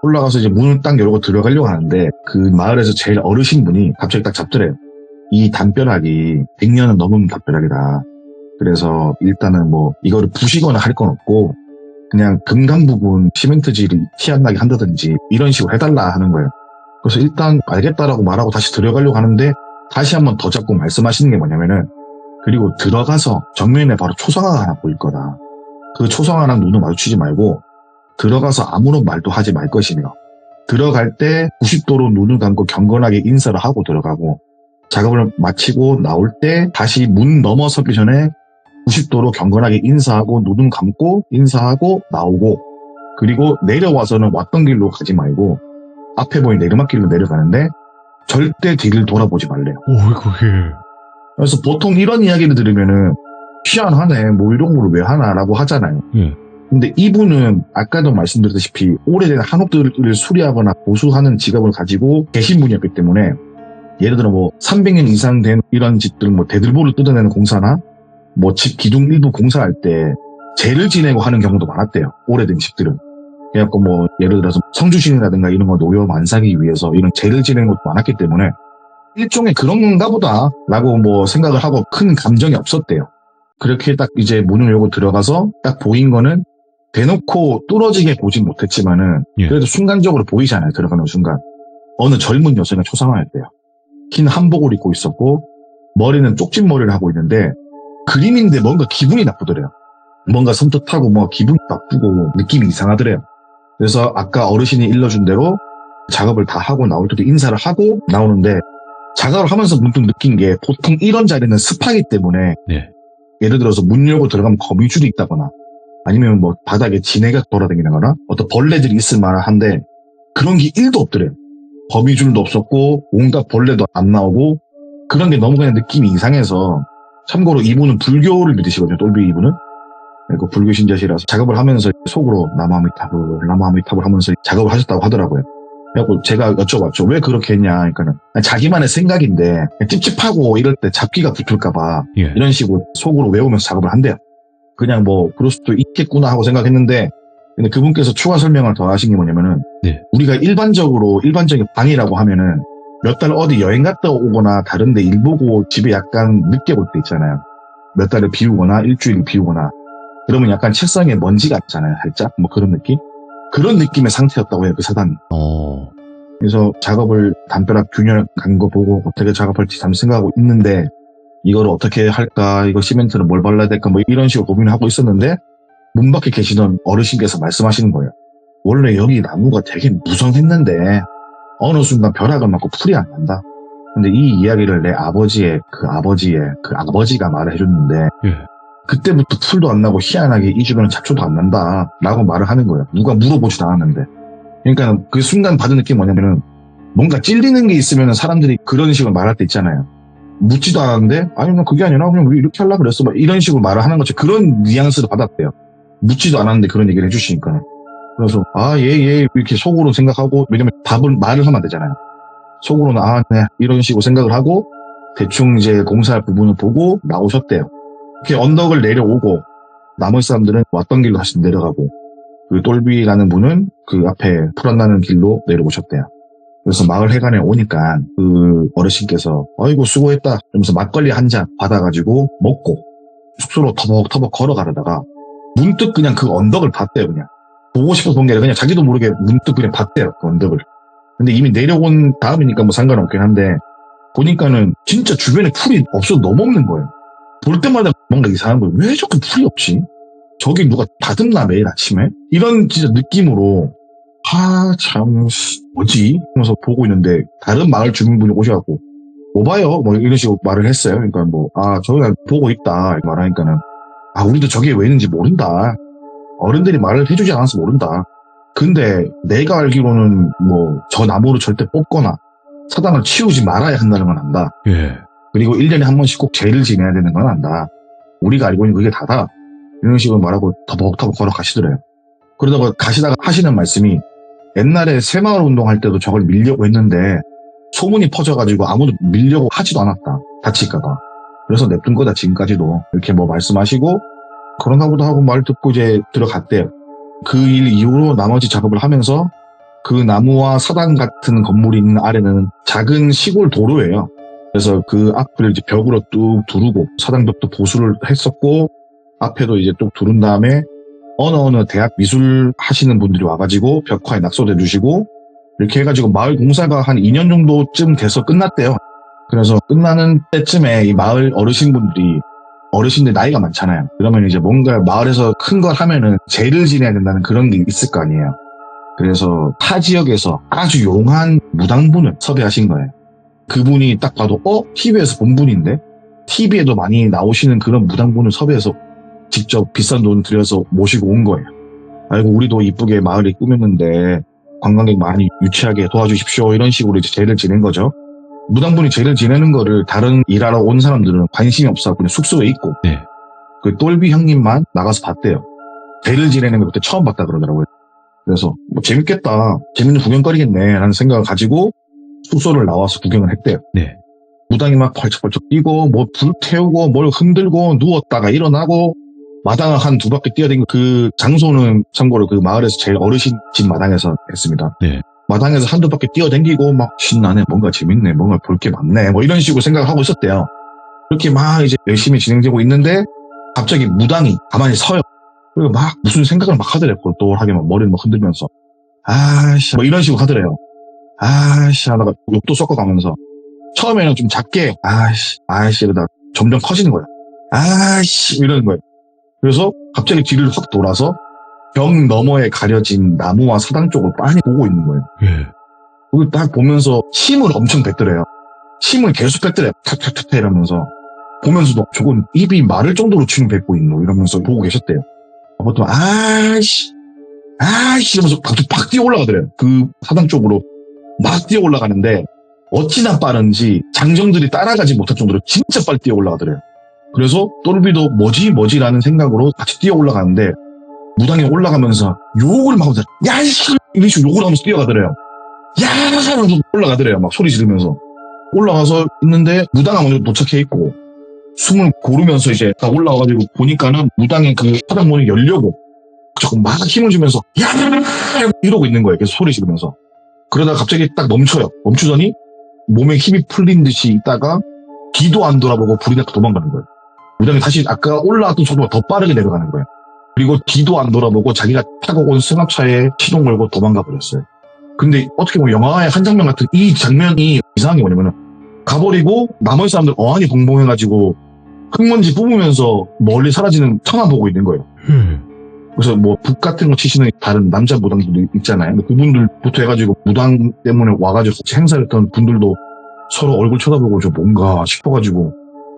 올라가서 이제 문을 딱 열고 들어가려고 하는데 그 마을에서 제일 어르신 분이 갑자기 딱 잡더래요. 이 담벼락이 100년은 넘은 담벼락이다. 그래서 일단은 뭐 이거를 부시거나 할 건 없고 그냥 금간 부분 시멘트질이 티 안 나게 한다든지 이런 식으로 해달라 하는 거예요. 그래서 일단 알겠다라고 말하고 다시 들어가려고 하는데 다시 한번 더 잡고 말씀하시는 게 뭐냐면은 그리고 들어가서 정면에 바로 초상화가 하나 보일 거다. 그 초상화랑 눈을 마주치지 말고 들어가서 아무런 말도 하지 말 것이며 들어갈 때 90도로 눈을 감고 경건하게 인사를 하고 들어가고 작업을 마치고 나올 때 다시 문 넘어서기 전에 90도로 경건하게 인사하고 눈을 감고 인사하고 나오고 그리고 내려와서는 왔던 길로 가지 말고 앞에 보이는 내리막길로 내려가는데 절대 뒤를 돌아보지 말래요. 어이구, 예. 그래서 보통 이런 이야기를 들으면은 희한하네, 뭐 이런 걸 왜 하나라고 하잖아요. 예. 근데 이분은 아까도 말씀드렸다시피 오래된 한옥들을 수리하거나 보수하는 직업을 가지고 계신 분이었기 때문에 예를 들어 뭐 300년 이상 된 이런 집들 뭐 대들보를 뜯어내는 공사나 뭐 집 기둥 일부 공사할 때 제를 지내고 하는 경우도 많았대요. 오래된 집들은. 그래갖고 뭐 예를 들어서 성주신이라든가 이런 거 노여 만사기 위해서 이런 제를 지내는 것도 많았기 때문에 일종의 그런 건가 보다 라고 뭐 생각을 하고 큰 감정이 없었대요. 그렇게 딱 이제 문을 열고 들어가서 딱 보인 거는 대놓고 뚫어지게 보진 못했지만은 예. 그래도 순간적으로 보이잖아요. 들어가는 순간. 어느 젊은 여성의 초상화였대요. 긴 한복을 입고 있었고 머리는 쪽진 머리를 하고 있는데 그림인데 뭔가 기분이 나쁘더래요. 뭔가 섬뜩하고 뭐 기분 나쁘고 느낌이 이상하더래요. 그래서 아까 어르신이 일러준 대로 작업을 다 하고 나올 때도 인사를 하고 나오는데 작업을 하면서 문득 느낀 게 보통 이런 자리는 습하기 때문에 네. 예를 들어서 문 열고 들어가면 거미줄이 있다거나 아니면 뭐 바닥에 지네가 돌아다니거나 어떤 벌레들이 있을 만한데 그런 게 1도 없더래요. 거미줄도 없었고 온갖 벌레도 안 나오고 그런 게 너무 그냥 느낌이 이상해서 참고로 이분은 불교를 믿으시거든요. 똘비 이분은. 그 불교 신자시라서 작업을 하면서 속으로 나무아미타불 하면서 작업을 하셨다고 하더라고요. 그래갖고 제가 여쭤봤죠. 왜 그렇게 했냐. 그러니까는 자기만의 생각인데 찝찝하고 이럴 때 잡기가 붙을까봐 예. 이런 식으로 속으로 외우면서 작업을 한대요. 그냥 뭐 그럴 수도 있겠구나 하고 생각했는데 근데 그분께서 추가 설명을 더 하신 게 뭐냐면은 네. 우리가 일반적인 방이라고 하면은 몇 달 어디 여행 갔다 오거나 다른데 일 보고 집에 약간 늦게 올 때 있잖아요. 몇 달을 비우거나 일주일 비우거나 그러면 약간 책상에 먼지가 있잖아요. 살짝 뭐 그런 느낌? 그런 느낌의 상태였다고 해요. 그 사단이. 그래서 작업을 담벼락 균열 간 거 보고 어떻게 작업할지 잠시 생각하고 있는데 이걸 어떻게 할까, 이거 시멘트를 뭘 발라야 될까 뭐 이런 식으로 고민을 하고 있었는데 문 밖에 계시던 어르신께서 말씀하시는 거예요. 원래 여기 나무가 되게 무성했는데 어느 순간 벼락을 맞고 풀이 안 난다. 근데 이 이야기를 내 아버지가 말을 해줬는데 예. 그때부터 풀도 안 나고 희한하게 이 주변은 잡초도 안 난다 라고 말을 하는 거예요. 누가 물어보지도 않았는데. 그러니까 그 순간 받은 느낌이 뭐냐면은 뭔가 찔리는 게 있으면 사람들이 그런 식으로 말할 때 있잖아요. 묻지도 않았는데 아니 난 그게 아니라 그냥 우리 이렇게 하려고 그랬어 막 이런 식으로 말을 하는 것처럼 그런 뉘앙스를 받았대요. 묻지도 않았는데 그런 얘기를 해주시니까. 그래서 예 이렇게 속으로 생각하고 왜냐면 말을 하면 안 되잖아요. 속으로는 네 이런 식으로 생각을 하고 대충 이제 공사할 부분을 보고 나오셨대요. 이렇게 언덕을 내려오고 나머지 사람들은 왔던 길로 다시 내려가고 그 똘비라는 분은 그 앞에 풀어나는 길로 내려오셨대요. 그래서 마을 회관에 오니까 그 어르신께서 아이고 수고했다 이러면서 막걸리 한 잔 받아가지고 먹고 숙소로 터벅터벅 걸어가려다가 문득 그냥 그 언덕을 봤대요. 그냥 보고 싶어서 본 게 아니라 그냥 자기도 모르게 문득 그냥 봤대요. 그 언덕을. 근데 이미 내려온 다음이니까 뭐 상관없긴 한데 보니까는 진짜 주변에 풀이 없어도 너무 없는 거예요. 볼 때마다 뭔가 이상한 거예요. 왜 저렇게 풀이 없지? 저기 누가 다듬나 매일 아침에? 이런 진짜 느낌으로 참 뭐지? 하면서 보고 있는데 다른 마을 주민분이 오셔갖고 뭐 봐요? 뭐 이런 식으로 말을 했어요. 그러니까 뭐 저희가 보고 있다 이렇게 말하니까는 우리도 저게 왜 있는지 모른다. 어른들이 말을 해주지 않아서 모른다. 근데 내가 알기로는 뭐 저 나무를 절대 뽑거나 사당을 치우지 말아야 한다는 건 안다. 예. 그리고 1년에 한 번씩 꼭 제를 지내야 되는 건 안다. 우리가 알고 있는 그게 다다. 이런 식으로 말하고 터벅터벅 걸어가시더래요. 그러다가 가시다가 하시는 말씀이 옛날에 새마을 운동할 때도 저걸 밀려고 했는데 소문이 퍼져가지고 아무도 밀려고 하지도 않았다. 다칠까봐. 그래서 냅둔 거다 지금까지도. 이렇게 뭐 말씀하시고 그런가 보다 하고 말 듣고 이제 들어갔대요. 그 일 이후로 나머지 작업을 하면서 그 나무와 사당 같은 건물이 있는 아래는 작은 시골 도로예요. 그래서 그 앞을 이제 벽으로 뚝 두르고 사당벽도 보수를 했었고 앞에도 이제 뚝 두른 다음에 어느 대학 미술 하시는 분들이 와가지고 벽화에 낙서도 해주시고 이렇게 해가지고 마을 공사가 한 2년 정도쯤 돼서 끝났대요. 그래서 끝나는 때쯤에 이 마을 어르신분들이 어르신들 나이가 많잖아요. 그러면 이제 뭔가 마을에서 큰 걸 하면은 제를 지내야 된다는 그런 게 있을 거 아니에요. 그래서 타 지역에서 아주 용한 무당분을 섭외하신 거예요. 그분이 딱 봐도 TV에서 본 분인데 TV에도 많이 나오시는 그런 무당분을 섭외해서 직접 비싼 돈 들여서 모시고 온 거예요. 아이고 우리도 이쁘게 마을을 꾸몄는데 관광객 많이 유치하게 도와주십시오. 이런 식으로 이제 제를 지낸 거죠. 무당분이 제를 지내는 거를 다른 일하러 온 사람들은 관심이 없어 그냥 숙소에 있고 네. 그 똘비 형님만 나가서 봤대요. 제를 지내는 걸 그때 처음 봤다 그러더라고요. 그래서 뭐 재밌겠다. 재밌는 구경거리겠네 라는 생각을 가지고 숙소를 나와서 구경을 했대요. 네. 무당이 막 펄쩍펄쩍 뛰고 뭐 불 태우고 뭘 흔들고 누웠다가 일어나고 마당을 한 2바퀴 뛰어다니고 그 장소는 참고로 그 마을에서 제일 어르신 집 마당에서 했습니다. 네. 마당에서 한두 바퀴 뛰어다니고 막 신나네 뭔가 재밌네 뭔가 볼 게 많네 뭐 이런 식으로 생각을 하고 있었대요. 그렇게 막 이제 열심히 진행되고 있는데 갑자기 무당이 가만히 서요. 그리고 막 무슨 생각을 막 하더래요. 똘똘하게 막 머리를 막 흔들면서 아씨 뭐 이런 식으로 하더래요. 아씨 하다가 욕도 섞어가면서 처음에는 좀 작게 아씨 이러다 점점 커지는 거예요. 아씨 이러는 거예요. 그래서 갑자기 뒤를 확 돌아서 벽 너머에 가려진 나무와 사당 쪽을 빤히 보고 있는 거예요. 예. 그걸 딱 보면서 침을 엄청 뱉더래요. 침을 계속 뱉더래요. 탁탁탁 이러면서 보면서도 저건 입이 마를 정도로 침을 뱉고 있노 이러면서 보고 계셨대요. 보통 아씨 이러면서 갑자기 팍 뛰어 올라가더래요. 그 사당 쪽으로 막 뛰어 올라가는데 어찌나 빠른지 장정들이 따라가지 못할 정도로 진짜 빨리 뛰어 올라가더래요. 그래서 똘비도 뭐지라는 생각으로 같이 뛰어 올라가는데 무당이 올라가면서 욕을 막 하더래요. 야 이씨 이런 식으로 욕을 하면서 뛰어가더래요. 야 하면서 올라가더래요. 막 소리 지르면서 올라가서 있는데 무당아 먼저 도착해 있고 숨을 고르면서 이제 딱 올라와가지고 보니까는 무당의 그 사당 문이 열려고 자꾸 막 힘을 주면서 야 이러고 있는 거예요. 계속 소리 지르면서. 그러다가 갑자기 딱 멈춰요. 멈추더니 몸에 힘이 풀린 듯이 있다가 뒤도 안 돌아보고 불이 나서 도망가는 거예요. 무당이 다시 아까 올라왔던 속도가 더 빠르게 내려가는 거예요. 그리고 뒤도 안 돌아보고 자기가 타고 온 승합차에 시동 걸고 도망가 버렸어요. 근데 어떻게 보면 영화의 한 장면 같은 이 장면이 이상한 게 뭐냐면은 가버리고 나머지 사람들 어안이 벙벙해가지고 흙먼지 뿜으면서 멀리 사라지는 차만 보고 있는 거예요. 그래서 뭐 북 같은 거 치시는 다른 남자 무당들도 있잖아요. 그분들부터 해가지고 무당 때문에 와가지고 같이 행사를 했던 분들도 서로 얼굴 쳐다보고 저 뭔가 싶어가지고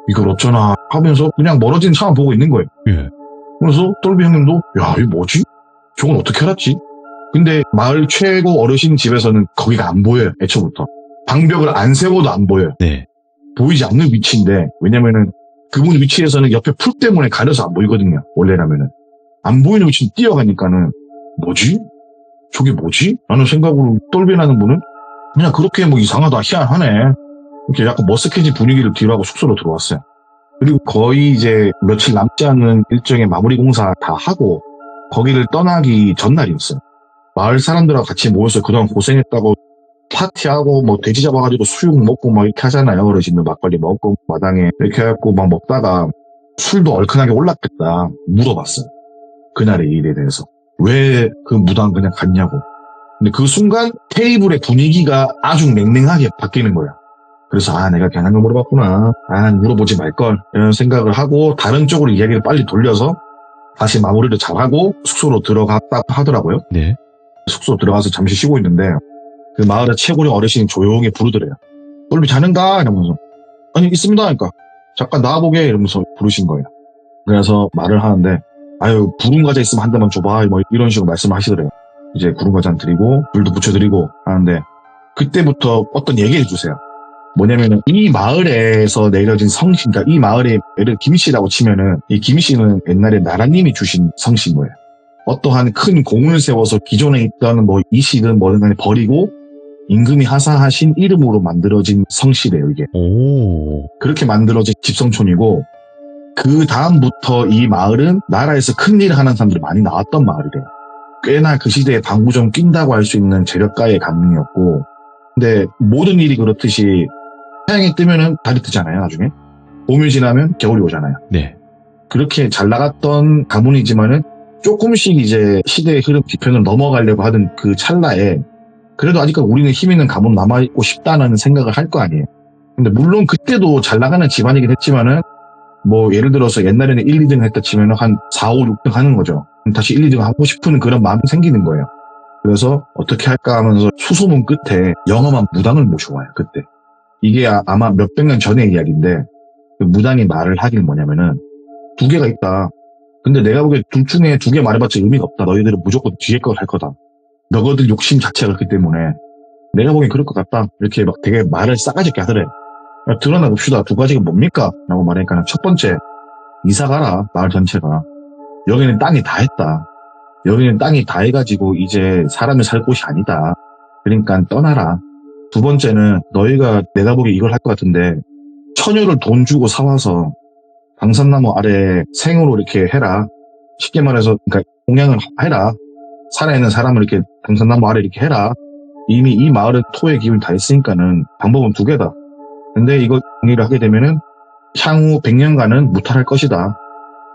이걸 어쩌나 하면서 그냥 멀어지는 차만 보고 있는 거예요. 예. 그래서 똘비 형님도 야 이거 뭐지? 저건 어떻게 알았지? 근데 마을 최고 어르신 집에서는 거기가 안 보여요. 애초부터. 방벽을 안 세워도 안 보여요. 네. 보이지 않는 위치인데 왜냐면은 그분 위치에서는 옆에 풀 때문에 가려서 안 보이거든요. 원래라면은. 안 보이는 위치로 뛰어가니까는 뭐지? 저게 뭐지? 라는 생각으로 똘비라는 분은 그냥 그렇게 뭐 이상하다 희한하네 이렇게 약간 머쓱해진 분위기를 뒤로하고 숙소로 들어왔어요. 그리고 거의 이제 며칠 남지 않은 일정의 마무리 공사 다 하고 거기를 떠나기 전날이었어요. 마을 사람들하고 같이 모여서 그동안 고생했다고 파티하고 뭐 돼지 잡아가지고 수육 먹고 막 이렇게 하잖아요. 어르신들 막걸리 먹고 마당에 이렇게 해갖고 막 먹다가 술도 얼큰하게 올랐겠다 물어봤어요. 그날의 일에 대해서. 왜 그 무당 그냥 갔냐고. 근데 그 순간 테이블의 분위기가 아주 맹맹하게 바뀌는 거야. 그래서 내가 괜한 걸 물어봤구나. 물어보지 말걸. 이런 생각을 하고 다른 쪽으로 이야기를 빨리 돌려서 다시 마무리를 잘하고 숙소로 들어갔다고 하더라고요. 네. 숙소 들어가서 잠시 쉬고 있는데 그 마을의 최고령 어르신이 조용히 부르더래요. 똘비 자는가? 이러면서 아니 있습니다. 그러니까 잠깐 나와보게 이러면서 부르신 거예요. 그래서 말을 하는데 아유 부른 과자 있으면 한 대만 줘봐 뭐 이런 식으로 말씀을 하시더래요. 이제 구른 과자 드리고 불도 붙여드리고 하는데 그때부터 어떤 얘기를 해주세요. 뭐냐면은 이 마을에서 내려진 성씨, 그러니까 이 마을에 예를 김씨라고 치면은 이 김씨는 옛날에 나라님이 주신 성씨인 거예요. 어떠한 큰 공을 세워서 기존에 있던 뭐 이씨든 뭐든 간에 버리고 임금이 하사하신 이름으로 만들어진 성씨래요 이게. 오. 그렇게 만들어진 집성촌이고 그 다음부터 이 마을은 나라에서 큰 일을 하는 사람들이 많이 나왔던 마을이래요. 꽤나 그 시대에 방구 좀 낀다고 할 수 있는 재력가의 가문이었고 근데 모든 일이 그렇듯이 태양이 뜨면은 달이 뜨잖아요 나중에. 봄이 지나면 겨울이 오잖아요. 네. 그렇게 잘 나갔던 가문이지만은 조금씩 이제 시대의 흐름 뒤편을 넘어가려고 하던 그 찰나에 그래도 아직까지 우리는 힘 있는 가문 남아있고 싶다는 생각을 할 거 아니에요. 근데 물론 그때도 잘 나가는 집안이긴 했지만은 뭐 예를 들어서 옛날에는 1, 2등 했다 치면 한 4, 5, 6등 하는 거죠. 다시 1, 2등 하고 싶은 그런 마음이 생기는 거예요. 그래서 어떻게 할까 하면서 수소문 끝에 영험한 무당을 모셔와요. 그때. 이게 아마 몇백 년 전의 이야기인데 그 무당이 말을 하길 뭐냐면은 2개가 있다. 근데 내가 보기에 둘 중에 2개 말해봤자 의미가 없다. 너희들은 무조건 뒤에 걸 할 거다. 너희들 욕심 자체가 그렇기 때문에 내가 보기엔 그럴 것 같다. 이렇게 막 되게 말을 싸가지게 하더래. 드러나 봅시다. 2가지가 뭡니까? 라고 말하니까 첫 번째, 이사 가라. 마을 전체가. 여기는 땅이 다 했다. 여기는 땅이 다 해가지고 이제 사람이 살 곳이 아니다. 그러니까 떠나라. 2번째는 너희가 내가 보기에 이걸 할 것 같은데 처녀를 돈 주고 사와서 방산나무 아래 생으로 이렇게 해라. 쉽게 말해서 그러니까 공양을 해라. 살아있는 사람을 이렇게 방산나무 아래 이렇게 해라. 이미 이 마을은 토의 기운이 다 있으니까는 방법은 2개다. 근데 이거 정리를 하게 되면은 향후 100년간은 무탈할 것이다.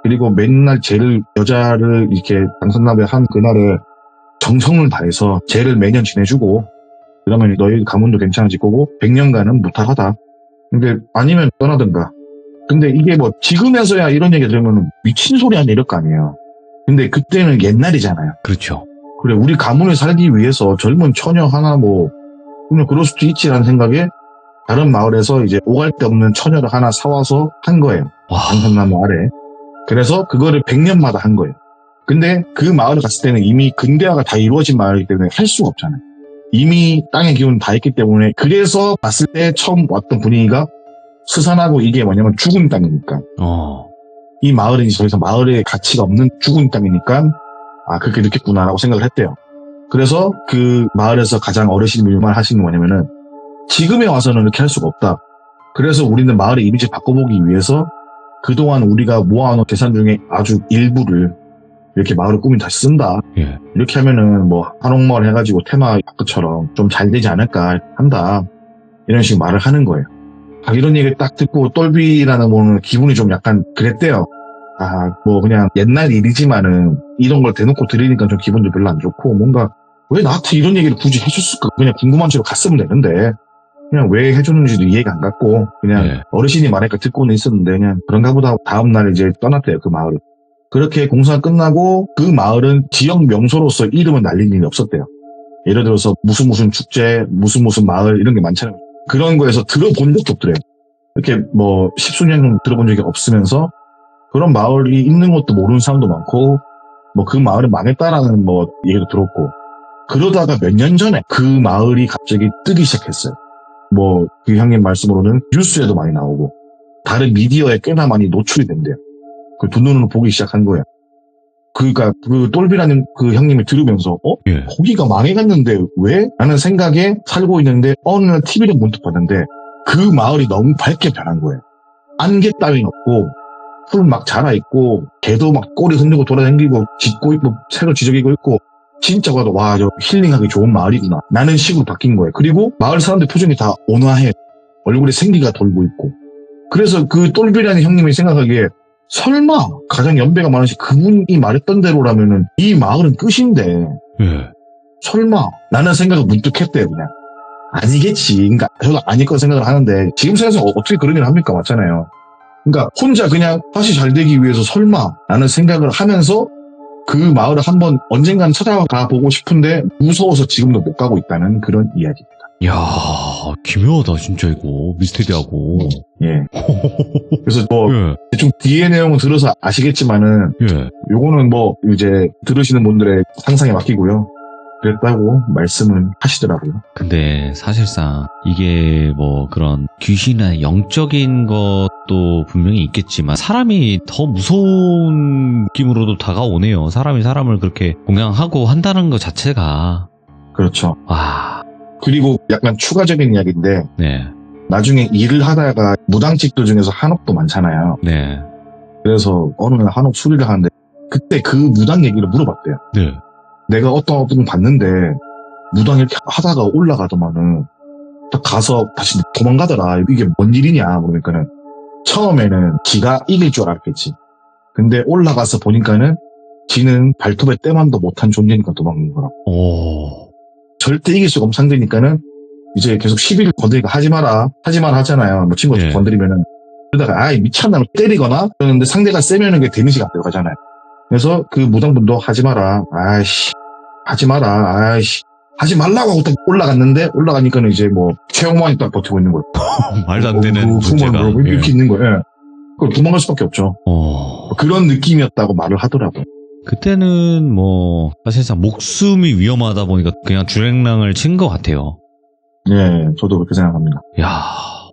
그리고 맨날 쟤를 여자를 이렇게 방산나무에 한 그날에 정성을 다해서 쟤를 매년 지내주고 그러면 너희 가문도 괜찮아질 거고 100년간은 무탈하다. 근데 아니면 떠나든가. 근데 이게 뭐 지금에서야 이런 얘기 들으면 미친 소리 아니야 이럴 거 아니에요. 근데 그때는 옛날이잖아요. 그렇죠. 그래 우리 가문을 살기 위해서 젊은 처녀 하나 뭐 그냥 그럴 수도 있지라는 생각에 다른 마을에서 이제 오갈 데 없는 처녀를 하나 사와서 한 거예요. 방산나무 아래. 그래서 그거를 100년마다 한 거예요. 근데 그 마을을 갔을 때는 이미 근대화가 다 이루어진 마을이기 때문에 할 수가 없잖아요. 이미 땅의 기운이 다 있기 때문에 그래서 봤을 때 처음 왔던 분위기가 스산하고 이게 뭐냐면 죽은 땅이니까. 이 마을은 이제 더 이상 마을의 가치가 없는 죽은 땅이니까 그렇게 느꼈구나라고 생각을 했대요. 그래서 그 마을에서 가장 어르신이 말하시는 게 뭐냐면은 지금에 와서는 이렇게 할 수가 없다. 그래서 우리는 마을의 이미지 바꿔보기 위해서 그동안 우리가 모아놓은 재산 중에 아주 일부를 이렇게 마을의 꿈이 다시 쓴다. 예. 이렇게 하면은 뭐 한옥마을 해가지고 테마파크처럼 좀 잘 되지 않을까 한다. 이런 식으로 말을 하는 거예요. 이런 얘기를 딱 듣고 똘비라는 분은 기분이 좀 약간 그랬대요. 뭐 그냥 옛날 일이지만은 이런 걸 대놓고 들으니까 좀 기분도 별로 안 좋고 뭔가 왜 나한테 이런 얘기를 굳이 해줬을까? 그냥 궁금한 채로 갔으면 되는데 그냥 왜 해줬는지도 이해가 안 갔고 그냥 어르신이 말하니까 듣고는 있었는데 그냥 그런가 보다 다음날 이제 떠났대요. 그 마을을. 그렇게 공사가 끝나고 그 마을은 지역 명소로서 이름을 날린 일이 없었대요. 예를 들어서 무슨 축제, 무슨 마을 이런 게 많잖아요. 그런 거에서 들어본 적도 없더래요. 이렇게 뭐 십수년 들어본 적이 없으면서 그런 마을이 있는 것도 모르는 사람도 많고 뭐 그 마을은 망했다라는 뭐 얘기도 들었고 그러다가 몇 년 전에 그 마을이 갑자기 뜨기 시작했어요. 뭐 그 형님 말씀으로는 뉴스에도 많이 나오고 다른 미디어에 꽤나 많이 노출이 된대요. 그 두 눈으로 보기 시작한 거예요. 그러니까 그 똘비라는 그 형님이 들으면서 거기가 망해갔는데 왜? 라는 생각에 살고 있는데 어느 날 TV를 문득 봤는데 그 마을이 너무 밝게 변한 거예요. 안개 따윈 없고 풀 막 자라있고 개도 막 꼬리 흔들고 돌아다니고 짖고 있고 새로 지저귀고 있고 진짜 봐도 와 저 힐링하기 좋은 마을이구나 라는 식으로 바뀐 거예요. 그리고 마을 사람들 표정이 다 온화해. 얼굴에 생기가 돌고 있고 그래서 그 똘비라는 형님이 생각하기에 설마 가장 연배가 많으신 그분이 말했던 대로라면은 이 마을은 끝인데 설마 라는 생각을 문득 했대요. 그냥 아니겠지. 그러니까 저도 아닐 거 생각을 하는데 지금 생각해서 어떻게 그런 일을 합니까? 맞잖아요. 그러니까 혼자 그냥 다시 잘 되기 위해서 설마 라는 생각을 하면서 그 마을을 한번 언젠가는 찾아가 보고 싶은데 무서워서 지금도 못 가고 있다는 그런 이야기입니다. 이야, 기묘하다 진짜 이거 미스테리하고. 예. 그래서 뭐 대충 뒤에 내용을 들어서 아시겠지만은 요거는 뭐 이제 들으시는 분들의 상상에 맡기고요. 그랬다고 말씀을 하시더라고요. 근데 사실상 이게 뭐 그런 귀신이나 영적인 것도 분명히 있겠지만 사람이 더 무서운 느낌으로도 다가오네요. 사람이 사람을 그렇게 공양하고 한다는 것 자체가. 그렇죠. 와. 그리고 약간 추가적인 이야기인데 네. 나중에 일을 하다가 무당집들 중에서 한옥도 많잖아요. 네. 그래서 어느 날 한옥 수리를 하는데 그때 그 무당 얘기를 물어봤대요. 네. 내가 어떤 분 봤는데 무당 이렇게 하다가 올라가더만은 딱 가서 다시 도망가더라. 이게 뭔 일이냐 그러니까는 처음에는 지가 이길 줄 알았겠지. 근데 올라가서 보니까는 지는 발톱에 때만도 못한 존재니까 도망간 거라고. 절대 이길 수가 없는 상대니까는 이제 계속 시비를 건드리니까 하지 마라 하잖아요. 뭐 친구가 건드리면은 그러다가 아이 미쳤나 때리거나 그러는데 상대가 세면은 게 데미지가 안 들어가잖아요. 그래서 그 무당분도 하지 마라. 아이씨 하지 마라. 아이씨 하지 말라고 하고 딱 올라가니까는 이제 뭐 최영만이 딱 버티고 있는 거예요. 말도 안 되는 문제가 이렇게 있는 거예요. 그걸 도망갈 수밖에 없죠. 그런 느낌이었다고 말을 하더라고요. 그때는 뭐 사실상 목숨이 위험하다 보니까 그냥 주랭랑을 친 것 같아요. 예, 저도 그렇게 생각합니다. 야,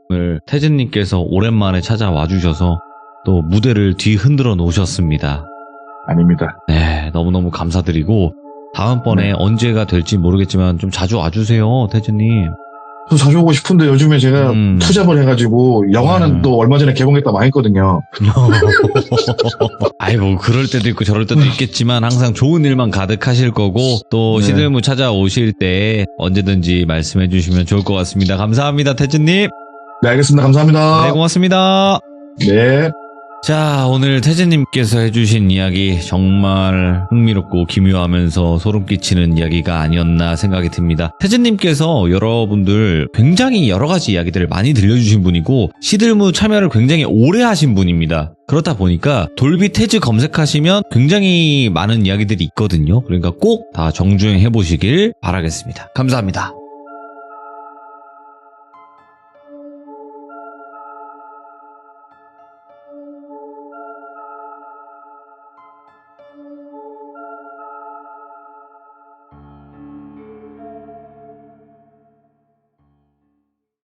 오늘 태진님께서 오랜만에 찾아와 주셔서 또 무대를 뒤흔들어 놓으셨습니다. 아닙니다. 네, 너무너무 감사드리고 다음번에 언제가 될지 모르겠지만 좀 자주 와주세요, 태진님. 저 자주 오고 싶은데 요즘에 제가 투잡을 해가지고 영화는 또 얼마 전에 개봉했다 망했거든요. 아이 뭐 그럴 때도 있고 저럴 때도 있겠지만 항상 좋은 일만 가득하실 거고 또 시들무 찾아오실 때 언제든지 말씀해 주시면 좋을 것 같습니다. 감사합니다, 태진님. 네, 알겠습니다. 감사합니다. 네, 고맙습니다. 네. 자, 오늘 태진님께서 해주신 이야기 정말 흥미롭고 기묘하면서 소름 끼치는 이야기가 아니었나 생각이 듭니다. 태진님께서 여러분들 굉장히 여러 가지 이야기들을 많이 들려주신 분이고 시들무 참여를 굉장히 오래 하신 분입니다. 그렇다 보니까 돌비 태즈 검색하시면 굉장히 많은 이야기들이 있거든요. 그러니까 꼭 다 정주행 해보시길 바라겠습니다. 감사합니다.